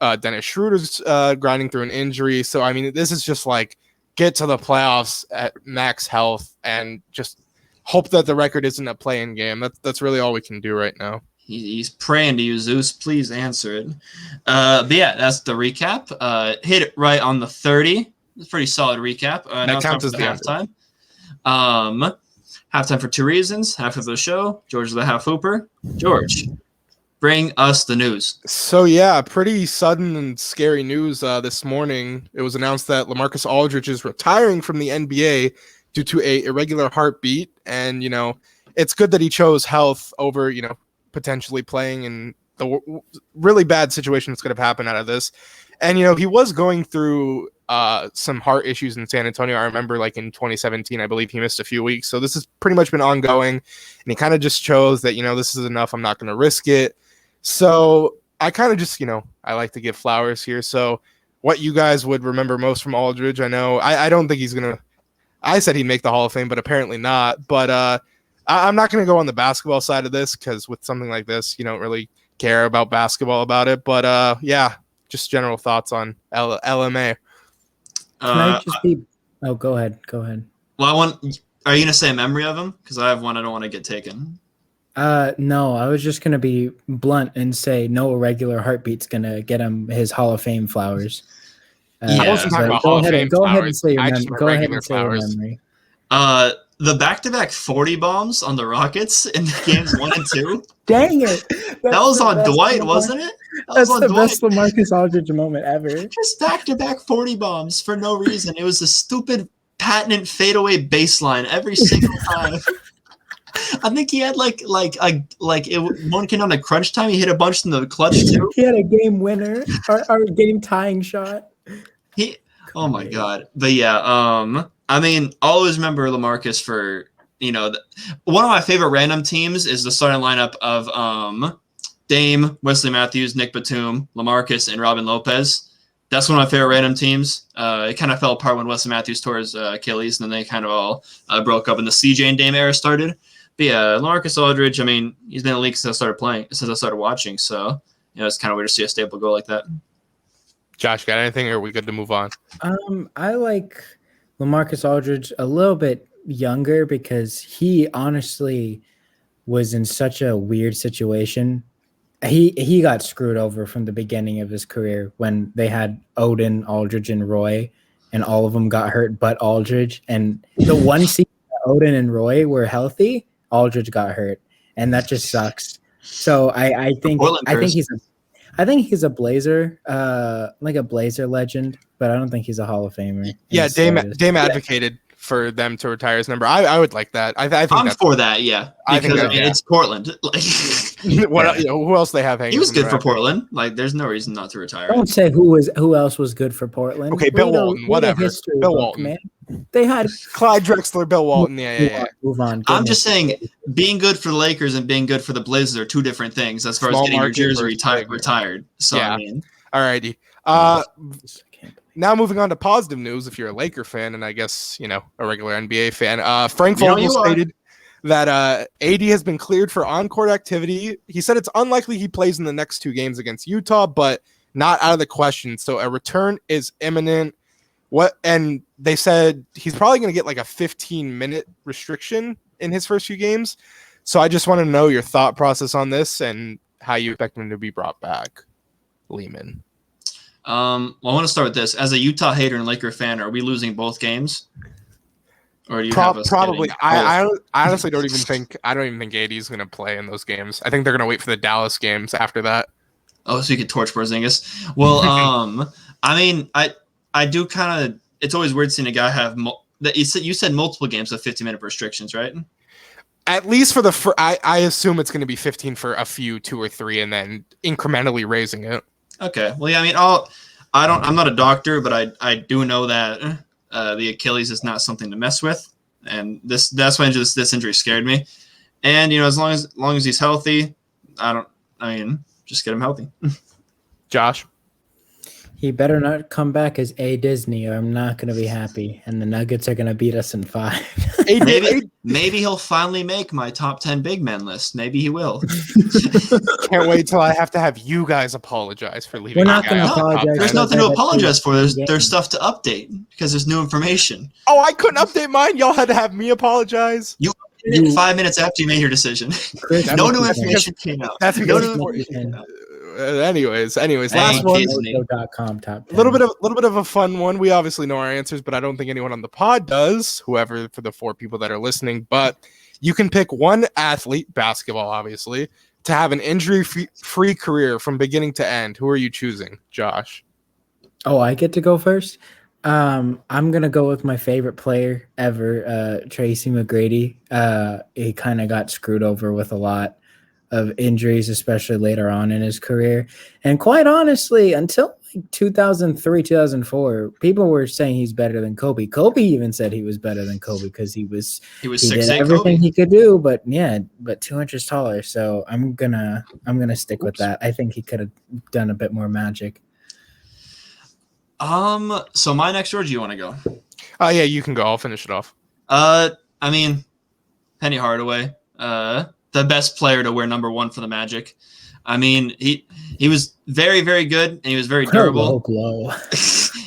Speaker 1: Dennis Schroeder's grinding through an injury. So, I mean, this is just like get to the playoffs at max health and just hope that the record isn't a play-in game. That's really all we can do right now.
Speaker 2: He's praying to you, Zeus. Please answer it. But yeah, that's the recap. Hit it right on the 30. It's a pretty solid recap.
Speaker 1: That counts as the
Speaker 2: halftime. Halftime for two reasons. Half of the show. George the half hooper. George, bring us the news.
Speaker 1: So yeah, pretty sudden and scary news this morning. It was announced that LaMarcus Aldridge is retiring from the NBA due to a irregular heartbeat. And, it's good that he chose health over, potentially playing in the really bad situation that's going to happen out of this. And, he was going through some heart issues in San Antonio. I remember like in 2017, I believe he missed a few weeks. So this has pretty much been ongoing. And he kind of just chose that, this is enough. I'm not going to risk it. So I kind of just, I like to give flowers here. So what you guys would remember most from Aldridge, I know I don't think he's going to, I said he'd make the Hall of Fame, but apparently not. But I'm not going to go on the basketball side of this because with something like this, you don't really care about basketball about it. But yeah, just general thoughts on LMA.
Speaker 3: Can I just be? Oh, go ahead.
Speaker 2: Well, are you going to say a memory of him? Because I have one I don't want to get taken.
Speaker 3: No, I was just going to be blunt and say no irregular heartbeat's going to get him his Hall of Fame flowers.
Speaker 1: I wasn't talking about Hall of Fame
Speaker 3: Go ahead
Speaker 1: flowers.
Speaker 3: and say your memory.
Speaker 2: The back-to-back 40 bombs on the Rockets in games 1 and 2.
Speaker 3: Dang it!
Speaker 2: That was on Dwight, wasn't it?
Speaker 3: That's the best LaMarcus Aldridge moment ever.
Speaker 2: Just back-to-back 40 bombs for no reason. It was a stupid patent fadeaway baseline every single time. I think he had one came on the crunch time. He hit a bunch in the clutch too.
Speaker 3: He had a game winner or game tying shot.
Speaker 2: Oh my god! But yeah, I mean, I'll always remember LaMarcus for one of my favorite random teams is the starting lineup of Dame, Wesley Matthews, Nick Batum, LaMarcus, and Robin Lopez. That's one of my favorite random teams. It kind of fell apart when Wesley Matthews tore his Achilles, and then they kind of all broke up, and the CJ and Dame era started. But yeah, LaMarcus Aldridge, I mean, he's been in the league since I started watching. So, it's kind of weird to see a staple go like that.
Speaker 1: Josh, got anything, or are we good to move on?
Speaker 3: I like LaMarcus Aldridge a little bit younger because he honestly was in such a weird situation. He got screwed over from the beginning of his career when they had Odin, Aldridge, and Roy, and all of them got hurt but Aldridge. And the one season that Odin and Roy were healthy, Aldridge got hurt, and that just sucks. So I think he's a Blazer, like a Blazer legend, but I don't think he's a Hall of Famer.
Speaker 1: Yeah, Dame advocated for them to retire his number. I would like that. I think
Speaker 2: I'm for that. Yeah, because it's Portland.
Speaker 1: Who else they have hanging?
Speaker 2: He was good for Portland. There's no reason not to retire.
Speaker 3: Don't say who else was good for Portland.
Speaker 1: Okay, Bill Walton, whatever. Bill Walton,
Speaker 3: man. They had
Speaker 1: Clyde Drexler, Bill Walton. Yeah.
Speaker 3: Move on.
Speaker 2: I'm just saying, being good for the Lakers and being good for the Blazers are two different things as far as getting your jersey retired. So
Speaker 1: yeah.
Speaker 2: I mean,
Speaker 1: alrighty. Now moving on to positive news. If you're a Laker fan, and I guess a regular NBA fan, Frank Vogel stated that AD has been cleared for on-court activity. He said it's unlikely he plays in the next 2 games against Utah, but not out of the question. So a return is imminent. And they said he's probably going to get like a 15-minute restriction in his first few games. So I just want to know your thought process on this and how you expect him to be brought back, Lehman.
Speaker 2: Well, I want to start with this. As a Utah hater and Laker fan, are we losing both games? Or do you have us
Speaker 1: probably? I honestly don't even think AD is going to play in those games. I think they're going to wait for the Dallas games after that.
Speaker 2: Oh, so you could torch Porzingis. Well, I mean, I do kind of. It's always weird seeing a guy have that. You said multiple games with 15-minute restrictions, right?
Speaker 1: At least for the. I assume it's going to be 15 for a few, 2 or 3, and then incrementally raising it. Okay.
Speaker 2: Well, yeah. I mean, I'm not a doctor, but I do know that the Achilles is not something to mess with, and that's why this injury scared me. And as long as he's healthy, just get him healthy.
Speaker 1: Josh.
Speaker 3: He better not come back as a Disney, or I'm not going to be happy. And the Nuggets are going to beat us in 5.
Speaker 2: Maybe he'll finally make my top 10 big men list. Maybe he will.
Speaker 1: Can't wait till I have to have you guys apologize for leaving.
Speaker 3: We're not going to apologize.
Speaker 2: There's nothing to apologize for. There's stuff to update because there's new information.
Speaker 1: Oh, I couldn't update mine. Y'all had to have me apologize.
Speaker 2: You 5 minutes after you made your decision.
Speaker 3: Chris,
Speaker 2: no new information came out.
Speaker 1: That's
Speaker 2: no
Speaker 1: because
Speaker 2: new information came out.
Speaker 1: Anyways, last one.
Speaker 3: Top 10.
Speaker 1: A little bit of a fun one. We obviously know our answers, but I don't think anyone on the pod does. Whoever, for the 4 people that are listening, but you can pick one athlete, basketball, obviously, to have an injury-free career from beginning to end. Who are you choosing, Josh?
Speaker 3: Oh, I get to go first. I'm gonna go with my favorite player ever, Tracy McGrady. He kind of got screwed over with a lot of injuries, especially later on in his career. And quite honestly, until like 2003, 2004, people were saying he's better than Kobe. Kobe even said he was better than Kobe because he did everything he could do, but 2 inches taller. So I'm gonna stick with that. I think he could have done a bit more magic.
Speaker 2: So my next word, you want to go?
Speaker 1: Yeah, you can go. I'll finish it off.
Speaker 2: I mean, Penny Hardaway, the best player to wear number 1 for the Magic. I mean, he was very, very good, and he was very durable.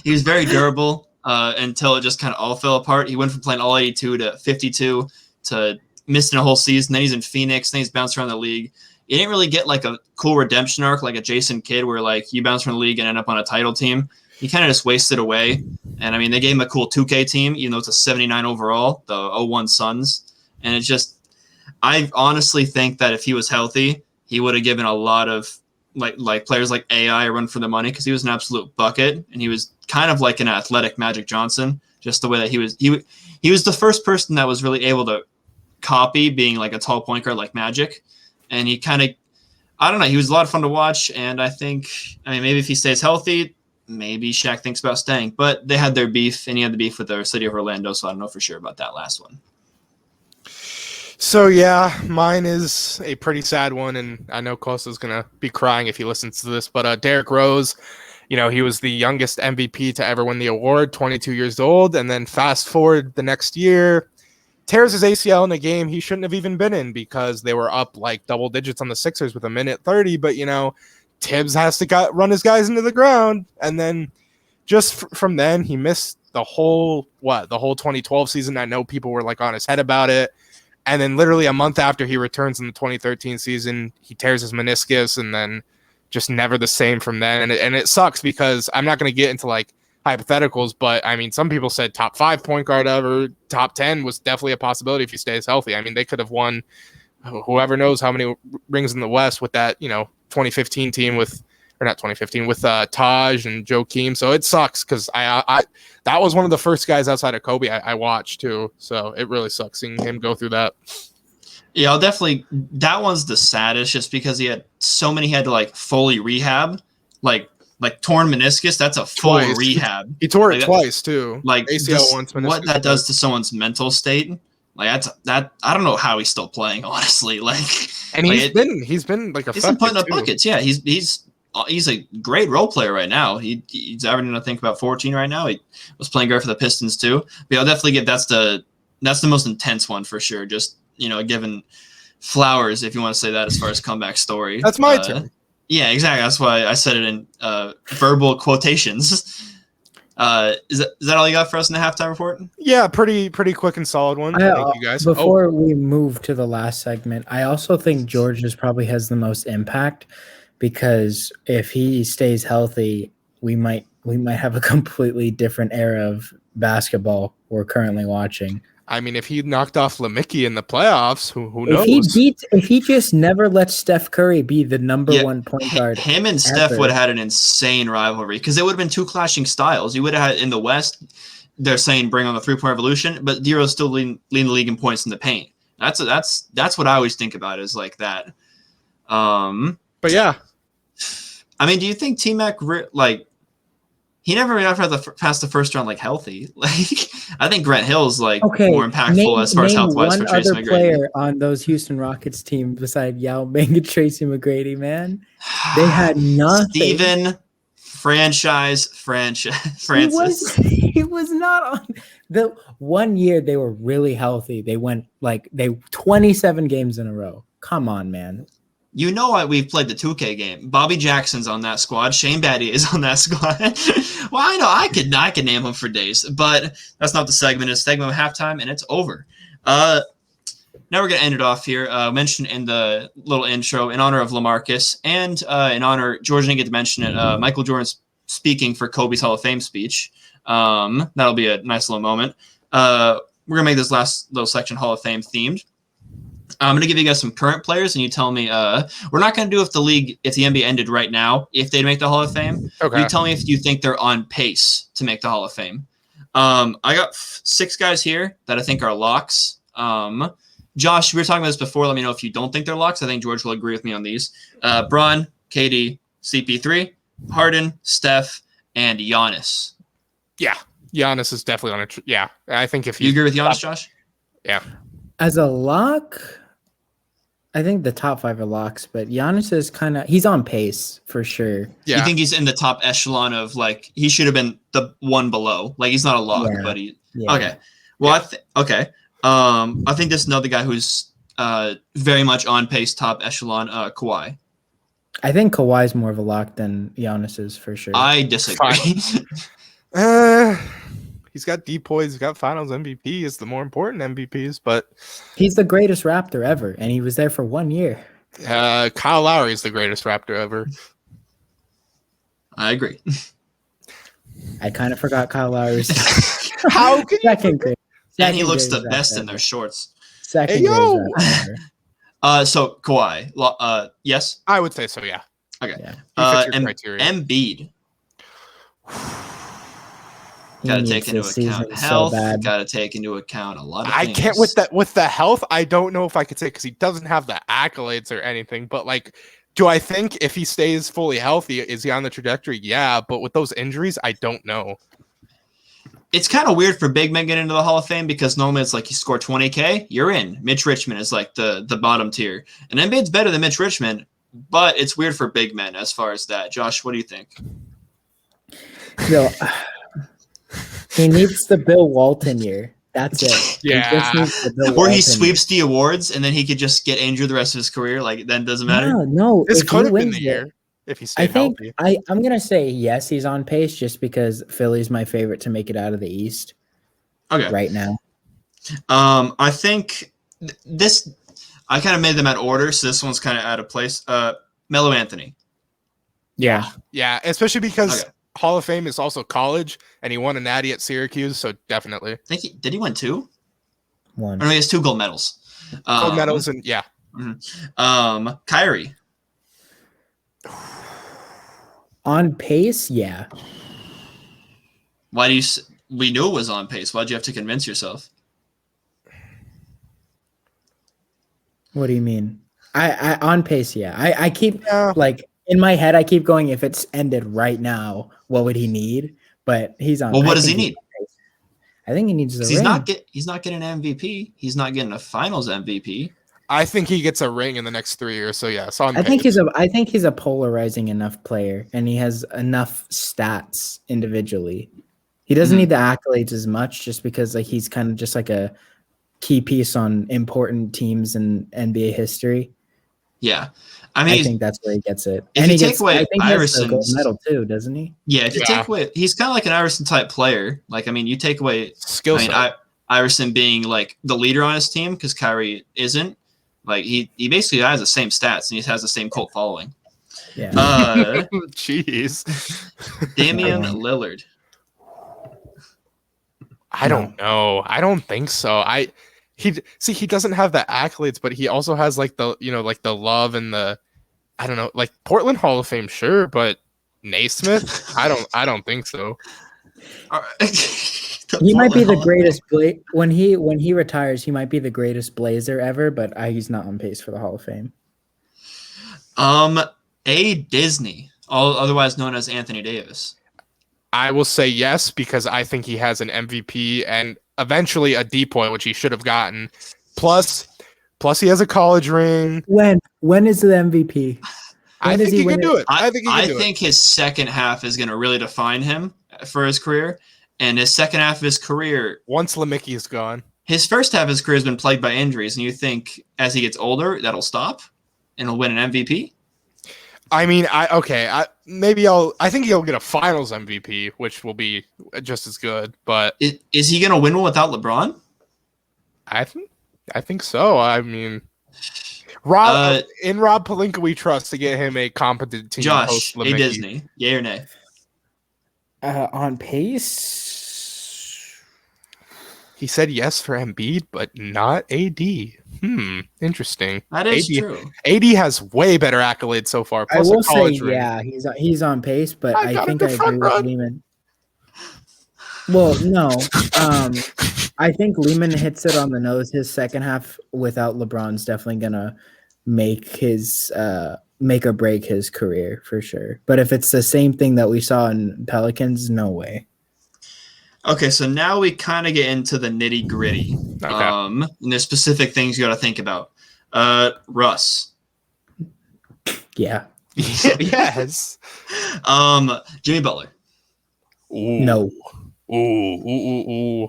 Speaker 2: He was very durable until it just kind of all fell apart. He went from playing all 82 to 52 to missing a whole season. Then he's in Phoenix. Then he's bounced around the league. He didn't really get like a cool redemption arc like a Jason Kidd where like you bounce from the league and end up on a title team. He kind of just wasted away. And I mean, they gave him a cool 2K team, even though it's a 79 overall, the 01 Suns. And it's just, I honestly think that if he was healthy, he would have given a lot of like players like AI a run for the money because he was an absolute bucket and he was kind of like an athletic Magic Johnson, just the way that he was the first person that was really able to copy being like a tall point guard like Magic. And he kind of, I don't know, he was a lot of fun to watch. And I think, maybe if he stays healthy, maybe Shaq thinks about staying. But they had their beef, and he had the beef with the city of Orlando, so I don't know for sure about that last one.
Speaker 1: So, yeah, mine is a pretty sad one, and I know Costa's going to be crying if he listens to this, but Derrick Rose, he was the youngest MVP to ever win the award, 22 years old, and then fast forward the next year, tears his ACL in a game he shouldn't have even been in because they were up like double digits on the Sixers with 1:30, but, Tibbs has to run his guys into the ground, and then just from then, he missed the whole 2012 season. I know people were like on his head about it. And then literally a month after he returns in the 2013 season, he tears his meniscus and then just never the same from then. And it sucks because I'm not going to get into like hypotheticals, but some people said top 5 point guard ever, top 10 was definitely a possibility if he stays healthy. They could have won whoever knows how many rings in the West with that, 2015 team with Taj and Joakim. So it sucks because I that was one of the first guys outside of Kobe I watched too. So it really sucks seeing him go through that.
Speaker 2: Yeah, I'll definitely. That one's the saddest, just because he had to like fully rehab, like torn meniscus. That's a full rehab.
Speaker 1: He tore it twice too.
Speaker 2: Like
Speaker 1: ACL once.
Speaker 2: What that does to someone's mental state. Like that. I don't know how he's still playing, honestly.
Speaker 1: And he's been like
Speaker 2: he's been putting up buckets. Yeah, he's a great role player right now. He's averaging, I think, about 14 right now. He was playing great for the Pistons too. But I'll definitely give that's the most intense one for sure. Just given flowers, if you want to say that, as far as comeback story.
Speaker 1: That's my turn.
Speaker 2: Yeah, exactly. That's why I said it in verbal quotations. Is that all you got for us in the halftime report?
Speaker 1: Yeah, pretty quick and solid one. Thank you guys.
Speaker 3: Before we move to the last segment, I also think George probably has the most impact. Because if he stays healthy, we might have a completely different era of basketball we're currently watching.
Speaker 1: If he knocked off LaMickey in the playoffs, who knows?
Speaker 3: If he just never lets Steph Curry be the number 1 point guard.
Speaker 2: Him and Steph would have had an insane rivalry because it would have been 2 clashing styles. You would have had in the West, they're saying bring on the 3-point revolution, but D'Lo's still leading the league in points in the paint. That's what I always think about is like that.
Speaker 1: But yeah.
Speaker 2: Do you think T-Mac, he never got past the first round healthy? I think Grant Hill's more impactful as far as health-wise for Tracy McGrady.
Speaker 3: One other player on those Houston Rockets teams beside Yao Ming and Tracy McGrady, man. They had nothing.
Speaker 2: Steven Franchise. Francis.
Speaker 3: He was not on the 1 year they were really healthy. They went 27 games in a row. Come on, man.
Speaker 2: You know why we've played the 2K game. Bobby Jackson's on that squad. Shane Battier is on that squad. Well, I know I could name them for days, but that's not the segment. It's segment of halftime, and it's over. Now we're gonna end it off here. Mentioned in the little intro in honor of LaMarcus and in honor George didn't get to mention it. Michael Jordan's speaking for Kobe's Hall of Fame speech. That'll be a nice little moment. We're gonna make this last little section Hall of Fame themed. I'm going to give you guys some current players, and you tell me. We're not going to do if the NBA ended right now, if they'd make the Hall of Fame.
Speaker 1: Okay.
Speaker 2: You tell me if you think they're on pace to make the Hall of Fame. I got 6 guys here that I think are locks. Josh, we were talking about this before. Let me know if you don't think they're locks. I think George will agree with me on these. Bron, KD, CP3, Harden, Steph, and Giannis.
Speaker 1: Yeah, Giannis is definitely on it. Yeah, I think if
Speaker 2: You agree with Giannis, Josh?
Speaker 1: Yeah.
Speaker 3: As a lock, I think the top 5 are locks, but Giannis is he's on pace for sure.
Speaker 1: Yeah.
Speaker 2: You think he's in the top echelon of he should have been the one below. He's not a lock, but he.
Speaker 3: Yeah.
Speaker 2: Okay. Well, okay. I think this is another guy who's very much on pace, top echelon. Kawhi.
Speaker 3: I think Kawhi's more of a lock than Giannis is for sure.
Speaker 2: I disagree.
Speaker 1: He's got depoys, he's got Finals MVP, is the more important MVPs, but
Speaker 3: he's the greatest Raptor ever, and he was there for 1 year.
Speaker 1: Kyle Lowry is the greatest Raptor ever.
Speaker 2: I agree.
Speaker 3: I kind of forgot Kyle Lowry's
Speaker 1: How can you?
Speaker 3: second grade.
Speaker 2: And he looks the
Speaker 3: greatest
Speaker 2: best
Speaker 3: Raptor
Speaker 2: in their shorts.
Speaker 3: Second
Speaker 1: Hey, yo!
Speaker 3: greatest Raptor ever.
Speaker 2: So Kawhi. Yes.
Speaker 1: I would say so. Yeah.
Speaker 2: Okay.
Speaker 3: Yeah.
Speaker 1: He fits your criteria.
Speaker 2: Embiid.
Speaker 3: He
Speaker 2: Got to
Speaker 3: needs
Speaker 2: take into
Speaker 3: this
Speaker 2: account
Speaker 3: season so
Speaker 2: health.
Speaker 3: bad.
Speaker 2: Got to take into account a lot of
Speaker 1: I
Speaker 2: things.
Speaker 1: can't with the health. I don't know if I could say because he doesn't have the accolades or anything. But do I think if he stays fully healthy, is he on the trajectory? Yeah, but with those injuries, I don't know.
Speaker 2: It's kind of weird for big men getting into the Hall of Fame because normally it's you score 20K, you're in. Mitch Richmond is the bottom tier, and Embiid's better than Mitch Richmond, but it's weird for big men as far as that. Josh, what do you think?
Speaker 3: No. He needs the Bill Walton year. That's it.
Speaker 1: Yeah.
Speaker 3: He just needs the Bill
Speaker 2: Or he
Speaker 3: Walton
Speaker 2: sweeps the awards and then he could just get injured the rest of his career. Then doesn't matter.
Speaker 3: No.
Speaker 1: This
Speaker 3: if
Speaker 1: could
Speaker 3: he
Speaker 1: have been
Speaker 3: wins
Speaker 1: the
Speaker 3: it-
Speaker 1: year if he
Speaker 3: I
Speaker 1: stayed
Speaker 3: think
Speaker 1: healthy.
Speaker 3: I'm gonna say yes, he's on pace just because Philly's my favorite to make it out of the East
Speaker 2: Okay.
Speaker 3: right now.
Speaker 2: I think this. I kind of made them out of order, so this one's kind of out of place. Melo Anthony.
Speaker 3: Yeah.
Speaker 1: Yeah, especially because
Speaker 2: Okay.
Speaker 1: Hall of Fame is also college, and he won a natty at Syracuse, so definitely.
Speaker 2: I think did he win 2?
Speaker 3: One.
Speaker 2: Or no, he has 2 gold medals.
Speaker 1: Gold medals and yeah.
Speaker 2: Kyrie.
Speaker 3: On pace, yeah.
Speaker 2: Why do you? We knew it was on pace. Why'd you have to convince yourself?
Speaker 3: What do you mean? I on pace, yeah. I keep
Speaker 1: Yeah.
Speaker 3: in my head, I keep going, if it's ended right now, what would he need? But he's on.
Speaker 2: Well, what
Speaker 3: I
Speaker 2: does he
Speaker 3: think
Speaker 2: need?
Speaker 3: I think he needs the
Speaker 2: 'Cause
Speaker 3: ring.
Speaker 2: He's not getting an MVP. He's not getting a Finals MVP.
Speaker 1: I think he gets a ring in the next 3 years. So yeah, so
Speaker 3: I think he's a polarizing enough player, and he has enough stats individually. He doesn't need the accolades as much, just because he's kind of just a key piece on important teams in NBA history.
Speaker 2: Yeah,
Speaker 3: I think that's where he gets it.
Speaker 2: If
Speaker 3: And
Speaker 2: you
Speaker 3: he
Speaker 2: take
Speaker 3: gets,
Speaker 2: away
Speaker 3: I think he has the gold
Speaker 2: Iverson's-
Speaker 3: medal too, doesn't he?
Speaker 2: Yeah, if you
Speaker 1: Yeah.
Speaker 2: take away, he's kind of like an Iverson type player. You take away,
Speaker 1: skill set.
Speaker 2: Iverson being the leader on his team because Kyrie isn't. He basically has the same stats and he has the same cult following.
Speaker 3: Yeah.
Speaker 1: Jeez.
Speaker 2: Damian Lillard.
Speaker 1: I don't know. I don't think so. He doesn't have the accolades, but he also has the love and the I don't know, Portland Hall of Fame, sure, but Naismith, I don't think so.
Speaker 3: He might be the greatest when he retires. He might be the greatest Blazer ever, but he's not on pace for the Hall of Fame.
Speaker 2: A. Disney, otherwise known as Anthony Davis.
Speaker 1: I will say yes because I think he has an MVP and eventually a depoy, which he should have gotten. Plus he has a college ring.
Speaker 3: When is the MVP?
Speaker 1: I think he can do it. I think he can do it.
Speaker 2: think his second half is going to really define him for his career. And his second half of his career,
Speaker 1: Once LaMickey is gone.
Speaker 2: his first half of his career has been plagued by injuries. And you think as he gets older, that'll stop and he'll win an MVP?
Speaker 1: I mean, I think he'll get a Finals MVP, which will be just as good. But
Speaker 2: Is he going to win one without LeBron?
Speaker 1: I think so. I mean, Rob Pelinka we trust to get him a competent team.
Speaker 2: Josh,
Speaker 1: post
Speaker 2: a Disney, yay or nay?
Speaker 3: On pace.
Speaker 1: He said yes for Embiid, but not AD. Interesting.
Speaker 2: That is
Speaker 1: AD,
Speaker 2: true.
Speaker 1: AD has way better accolades so far.
Speaker 3: I
Speaker 1: Plus
Speaker 3: will
Speaker 1: a
Speaker 3: say,
Speaker 1: college ring.
Speaker 3: yeah, he's on pace, but I think I agree
Speaker 1: front
Speaker 3: with
Speaker 1: run.
Speaker 3: Lehman. Well, no, I think Lehman hits it on the nose. His second half without LeBron's definitely gonna make his make or break his career for sure. But if it's the same thing that we saw in Pelicans, no way.
Speaker 2: Okay, so now we kind of get into the nitty gritty.
Speaker 1: Okay.
Speaker 2: And there's specific things you got to think about. Russ.
Speaker 3: Yeah.
Speaker 1: Yes.
Speaker 2: Jimmy Butler.
Speaker 1: Ooh.
Speaker 3: No.
Speaker 1: Ooh.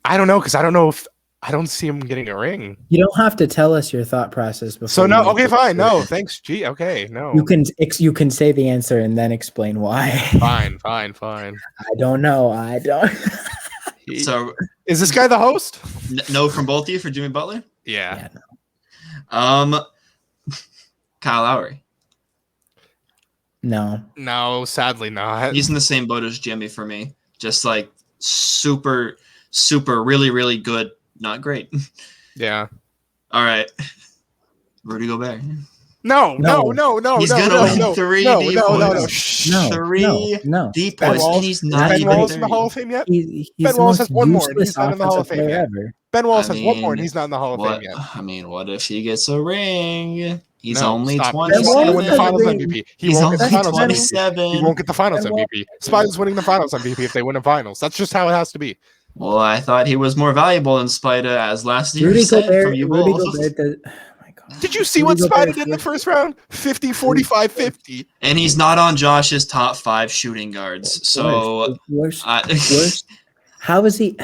Speaker 1: I don't know because I don't see him getting a ring.
Speaker 3: You don't have to tell us your thought process before.
Speaker 1: So
Speaker 3: you
Speaker 1: no.
Speaker 3: make
Speaker 1: Okay,
Speaker 3: it.
Speaker 1: fine. No, thanks. Gee. Okay. No.
Speaker 3: You can say the answer and then explain why.
Speaker 1: Fine.
Speaker 3: I don't know.
Speaker 2: So
Speaker 1: Is this guy the host?
Speaker 2: no from both of you for Jimmy Butler?
Speaker 1: Yeah.
Speaker 3: no.
Speaker 2: Kyle Lowry.
Speaker 3: No.
Speaker 1: No, sadly not.
Speaker 2: He's in the same boat as Jimmy for me. Just like super, really, really good. Not great.
Speaker 1: Yeah.
Speaker 2: All right. Rudy Gobert.
Speaker 1: No.
Speaker 2: He's gonna win three deep points.
Speaker 1: Shh.
Speaker 3: No.
Speaker 2: Three
Speaker 3: No.
Speaker 2: deep
Speaker 1: Ben
Speaker 2: points,
Speaker 1: Wallace-
Speaker 2: and he's not
Speaker 1: Ben
Speaker 2: even
Speaker 1: Wallace in the
Speaker 2: 30.
Speaker 1: Hall of Fame yet?
Speaker 3: He's
Speaker 1: Ben
Speaker 3: the
Speaker 1: Wallace
Speaker 3: most
Speaker 1: has one more, and
Speaker 3: useless
Speaker 1: he's not in the Hall of
Speaker 3: offensive
Speaker 1: Fame
Speaker 3: player
Speaker 1: yet.
Speaker 3: ever.
Speaker 1: Ben Wallace
Speaker 2: I
Speaker 1: has one more, and
Speaker 2: mean,
Speaker 1: he's not in the Hall of Fame yet.
Speaker 2: I mean, what if he gets a ring? He's
Speaker 1: No,
Speaker 2: only
Speaker 1: stop.
Speaker 2: 27.
Speaker 1: He's gonna win the Finals
Speaker 3: ring.
Speaker 1: MVP. He
Speaker 2: He's
Speaker 1: won't get the
Speaker 2: only
Speaker 1: Finals MVP.
Speaker 2: 27.
Speaker 1: He won't get the Finals
Speaker 3: Ben Wallace-
Speaker 1: MVP. Spider's winning the Finals MVP if they win the Finals. That's just how it has to be.
Speaker 2: Well, I thought he was more valuable than Spida, as last year
Speaker 3: Rudy
Speaker 2: said
Speaker 3: Gobert.
Speaker 2: from you
Speaker 3: Rudy
Speaker 2: both.
Speaker 3: Gobert. Oh my God.
Speaker 1: Did you see
Speaker 3: Rudy
Speaker 1: what
Speaker 3: Gobert
Speaker 1: Spider
Speaker 3: is
Speaker 1: did in the
Speaker 3: good.
Speaker 1: first round? 50, 45, 50.
Speaker 2: And he's not on Josh's top 5 shooting guards. So,
Speaker 3: Worst. How is he?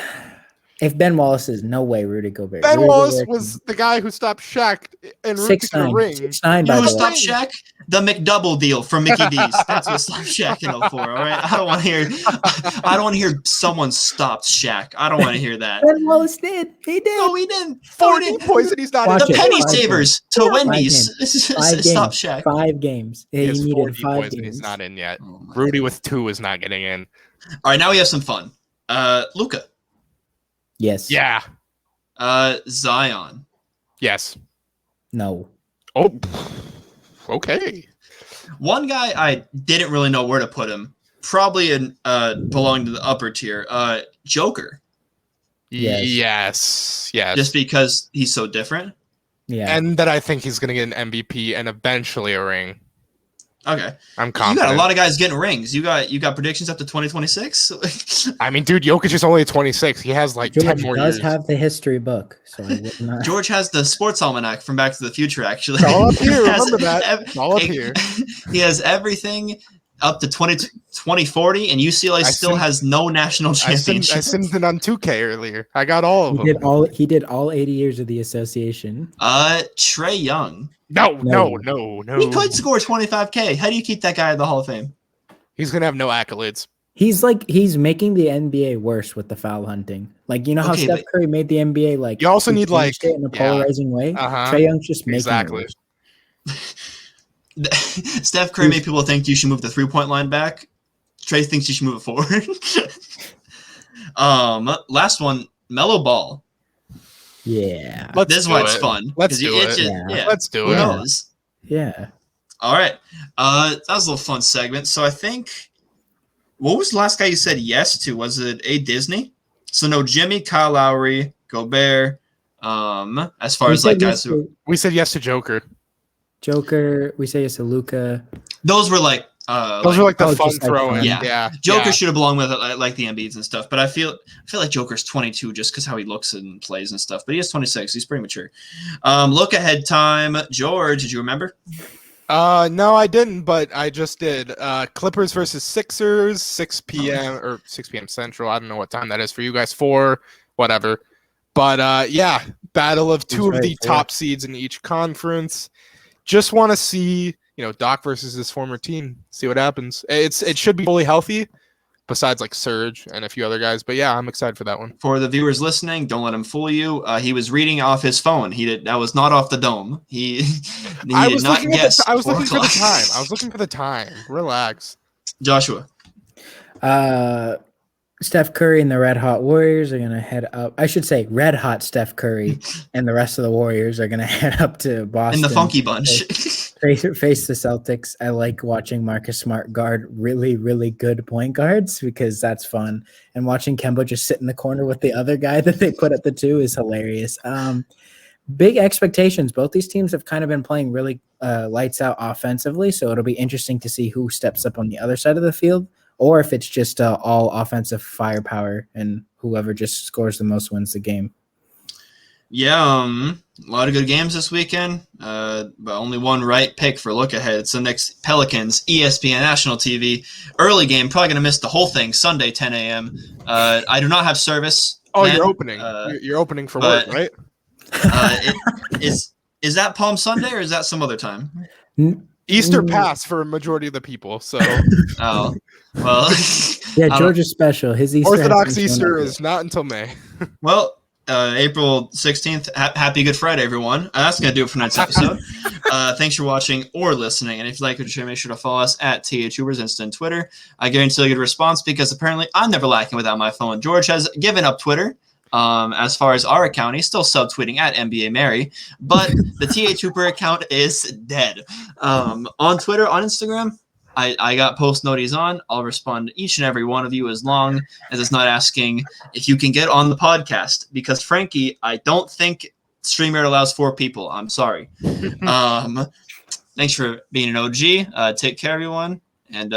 Speaker 3: If Ben Wallace is no way, Rudy Gobert.
Speaker 1: Ben
Speaker 3: Rudy
Speaker 1: Wallace
Speaker 3: Gobert
Speaker 1: was the guy who stopped Shaq and Rudy to
Speaker 3: 6'9",
Speaker 1: the ring.
Speaker 3: 6'9",
Speaker 2: you
Speaker 3: by
Speaker 2: know who
Speaker 3: the way.
Speaker 2: stopped Shaq? The McDouble deal from Mickey D's. That's what stopped Shaq in 04, all right? I don't want to hear someone stopped Shaq. I don't want to hear that.
Speaker 3: Ben Wallace did. He did.
Speaker 2: No, he didn't.
Speaker 1: 40 points and he's not
Speaker 3: Watch
Speaker 1: in
Speaker 2: The
Speaker 3: it.
Speaker 2: penny
Speaker 3: 5
Speaker 2: savers to Wendy's.
Speaker 3: Five
Speaker 2: Stop
Speaker 3: games.
Speaker 2: Shaq.
Speaker 3: 5 games.
Speaker 1: He
Speaker 3: He
Speaker 1: has
Speaker 3: needed
Speaker 1: 40
Speaker 3: 5
Speaker 1: points and
Speaker 3: games.
Speaker 1: he's not in yet.
Speaker 2: Oh my
Speaker 1: Rudy
Speaker 2: God.
Speaker 1: with 2 is not getting in.
Speaker 2: All right, now we have some fun. Luka.
Speaker 3: Yes.
Speaker 1: Yeah.
Speaker 2: Zion.
Speaker 1: Yes.
Speaker 3: No.
Speaker 1: Oh. Okay.
Speaker 2: One guy I didn't really know where to put him. Probably belonging to the upper tier. Joker.
Speaker 3: Yes.
Speaker 1: Yes.
Speaker 2: Just because he's so different.
Speaker 3: Yeah.
Speaker 1: And that I think he's going to get an MVP and eventually a ring.
Speaker 2: Okay.
Speaker 1: I'm
Speaker 2: You
Speaker 1: confident.
Speaker 2: got a lot of guys getting rings. You got predictions up to 2026?
Speaker 1: I mean, dude, Jokic is only 26. He has like 10
Speaker 3: George
Speaker 1: more
Speaker 3: does
Speaker 1: years.
Speaker 3: have the history book, so I would not.
Speaker 2: George has the sports almanac from Back to the Future, actually.
Speaker 1: It's all up here.
Speaker 2: He has
Speaker 1: Remember that. It's all up here.
Speaker 2: He has everything up to 2040, and UCLA still
Speaker 1: simmed-
Speaker 2: has no national
Speaker 1: I
Speaker 2: championship.
Speaker 1: simmed it on 2K earlier. I got all of them.
Speaker 3: He did all 80 years of the association.
Speaker 2: Trey Young.
Speaker 1: No.
Speaker 2: He could score 25K. How do you keep that guy in the Hall of Fame?
Speaker 1: He's going to have no accolades.
Speaker 3: He's making the NBA worse with the foul hunting. Like, you know how
Speaker 2: Okay,
Speaker 3: Steph
Speaker 2: but-
Speaker 3: Curry made the NBA like
Speaker 1: You also
Speaker 3: he
Speaker 1: need, like-
Speaker 3: changed it in a polarizing way.
Speaker 1: Uh-huh.
Speaker 3: Trae Young's just making
Speaker 1: Exactly.
Speaker 3: it worse.
Speaker 2: Steph Curry made people think you should move the 3-point line back. Trey thinks you should move it forward. Last one, Melo Ball.
Speaker 3: Yeah.
Speaker 1: Let's
Speaker 2: This is
Speaker 1: do
Speaker 2: why
Speaker 1: it.
Speaker 2: it's fun.
Speaker 1: Let's
Speaker 2: 'Cause
Speaker 1: do
Speaker 2: it's
Speaker 1: it.
Speaker 2: just-
Speaker 3: Yeah.
Speaker 1: Let's do
Speaker 2: Who
Speaker 1: it.
Speaker 2: knows?
Speaker 3: Yeah.
Speaker 2: All right. That was a little fun segment. So I think, what was the last guy you said yes to? Was it a Disney? So no Jimmy, Kyle Lowry, Gobert. As far
Speaker 3: We
Speaker 2: as like
Speaker 3: said
Speaker 2: guys
Speaker 3: yes
Speaker 2: who,
Speaker 3: to
Speaker 1: We said yes to Joker.
Speaker 3: Joker, we say yes to Luka.
Speaker 2: those were like,
Speaker 1: Those are like the
Speaker 3: oh,
Speaker 1: fun
Speaker 3: just like
Speaker 1: throw in.
Speaker 3: fun.
Speaker 1: Yeah.
Speaker 2: Joker
Speaker 1: Yeah.
Speaker 2: should have belonged with it, like the Embiids and stuff. But I feel like Joker's 22 just because how he looks and plays and stuff. But he is 26. He's pretty mature. Look ahead time. George, did you remember?
Speaker 1: No, I didn't, but I just did. Clippers versus Sixers, 6 p.m. or 6 p.m. Central. I don't know what time that is for you guys. 4, whatever. But yeah, battle of two of the top seeds in each conference. Just want to see, Doc versus his former team. See what happens. It should be fully healthy, besides like Serge and a few other guys. But yeah, I'm excited for that one.
Speaker 2: For the viewers listening, don't let him fool you. He was reading off his phone. That was not off the dome. I was looking for
Speaker 1: the time. Relax.
Speaker 2: Joshua.
Speaker 3: Steph Curry and the Red Hot Warriors are going to head up. I should say Red Hot Steph Curry and the rest of the Warriors are going to head up to Boston.
Speaker 2: In the Funky Bunch.
Speaker 3: Face the Celtics. I like watching Marcus Smart guard really, really good point guards because that's fun. And watching Kemba just sit in the corner with the other guy that they put at the 2 is hilarious. Big expectations. Both these teams have kind of been playing really lights out offensively, so it'll be interesting to see who steps up on the other side of the field, or if it's just all offensive firepower and whoever just scores the most wins the game.
Speaker 2: Yeah, a lot of good games this weekend, but only one right pick for look ahead. It's the next Pelicans, ESPN National TV. Early game, probably going to miss the whole thing, Sunday, 10 a.m. I do not have service.
Speaker 1: Oh, then. You're opening. You're opening for work, right?
Speaker 2: Is that Palm Sunday or is that some other time?
Speaker 1: Easter pass for a majority of the people. So,
Speaker 2: oh, well,
Speaker 3: yeah, Georgia's special. His Easter
Speaker 1: Orthodox Easter is not until May.
Speaker 2: Well, April 16th. Happy Good Friday, everyone. That's going to do it for tonight's episode. Thanks for watching or listening. And if you like what you share, make sure to follow us at THHoopers, Insta, and Twitter. I guarantee you'll get a response because apparently I'm never lacking without my phone. George has given up Twitter. As far as our account, he's still subtweeting at NBA Mary, but the THHooper account is dead. On Twitter, on Instagram, I got post noties on. I'll respond to each and every one of you as long as it's not asking if you can get on the podcast. Because Frankie, I don't think StreamYard allows 4 people. I'm sorry. Thanks for being an OG. Take care, everyone, and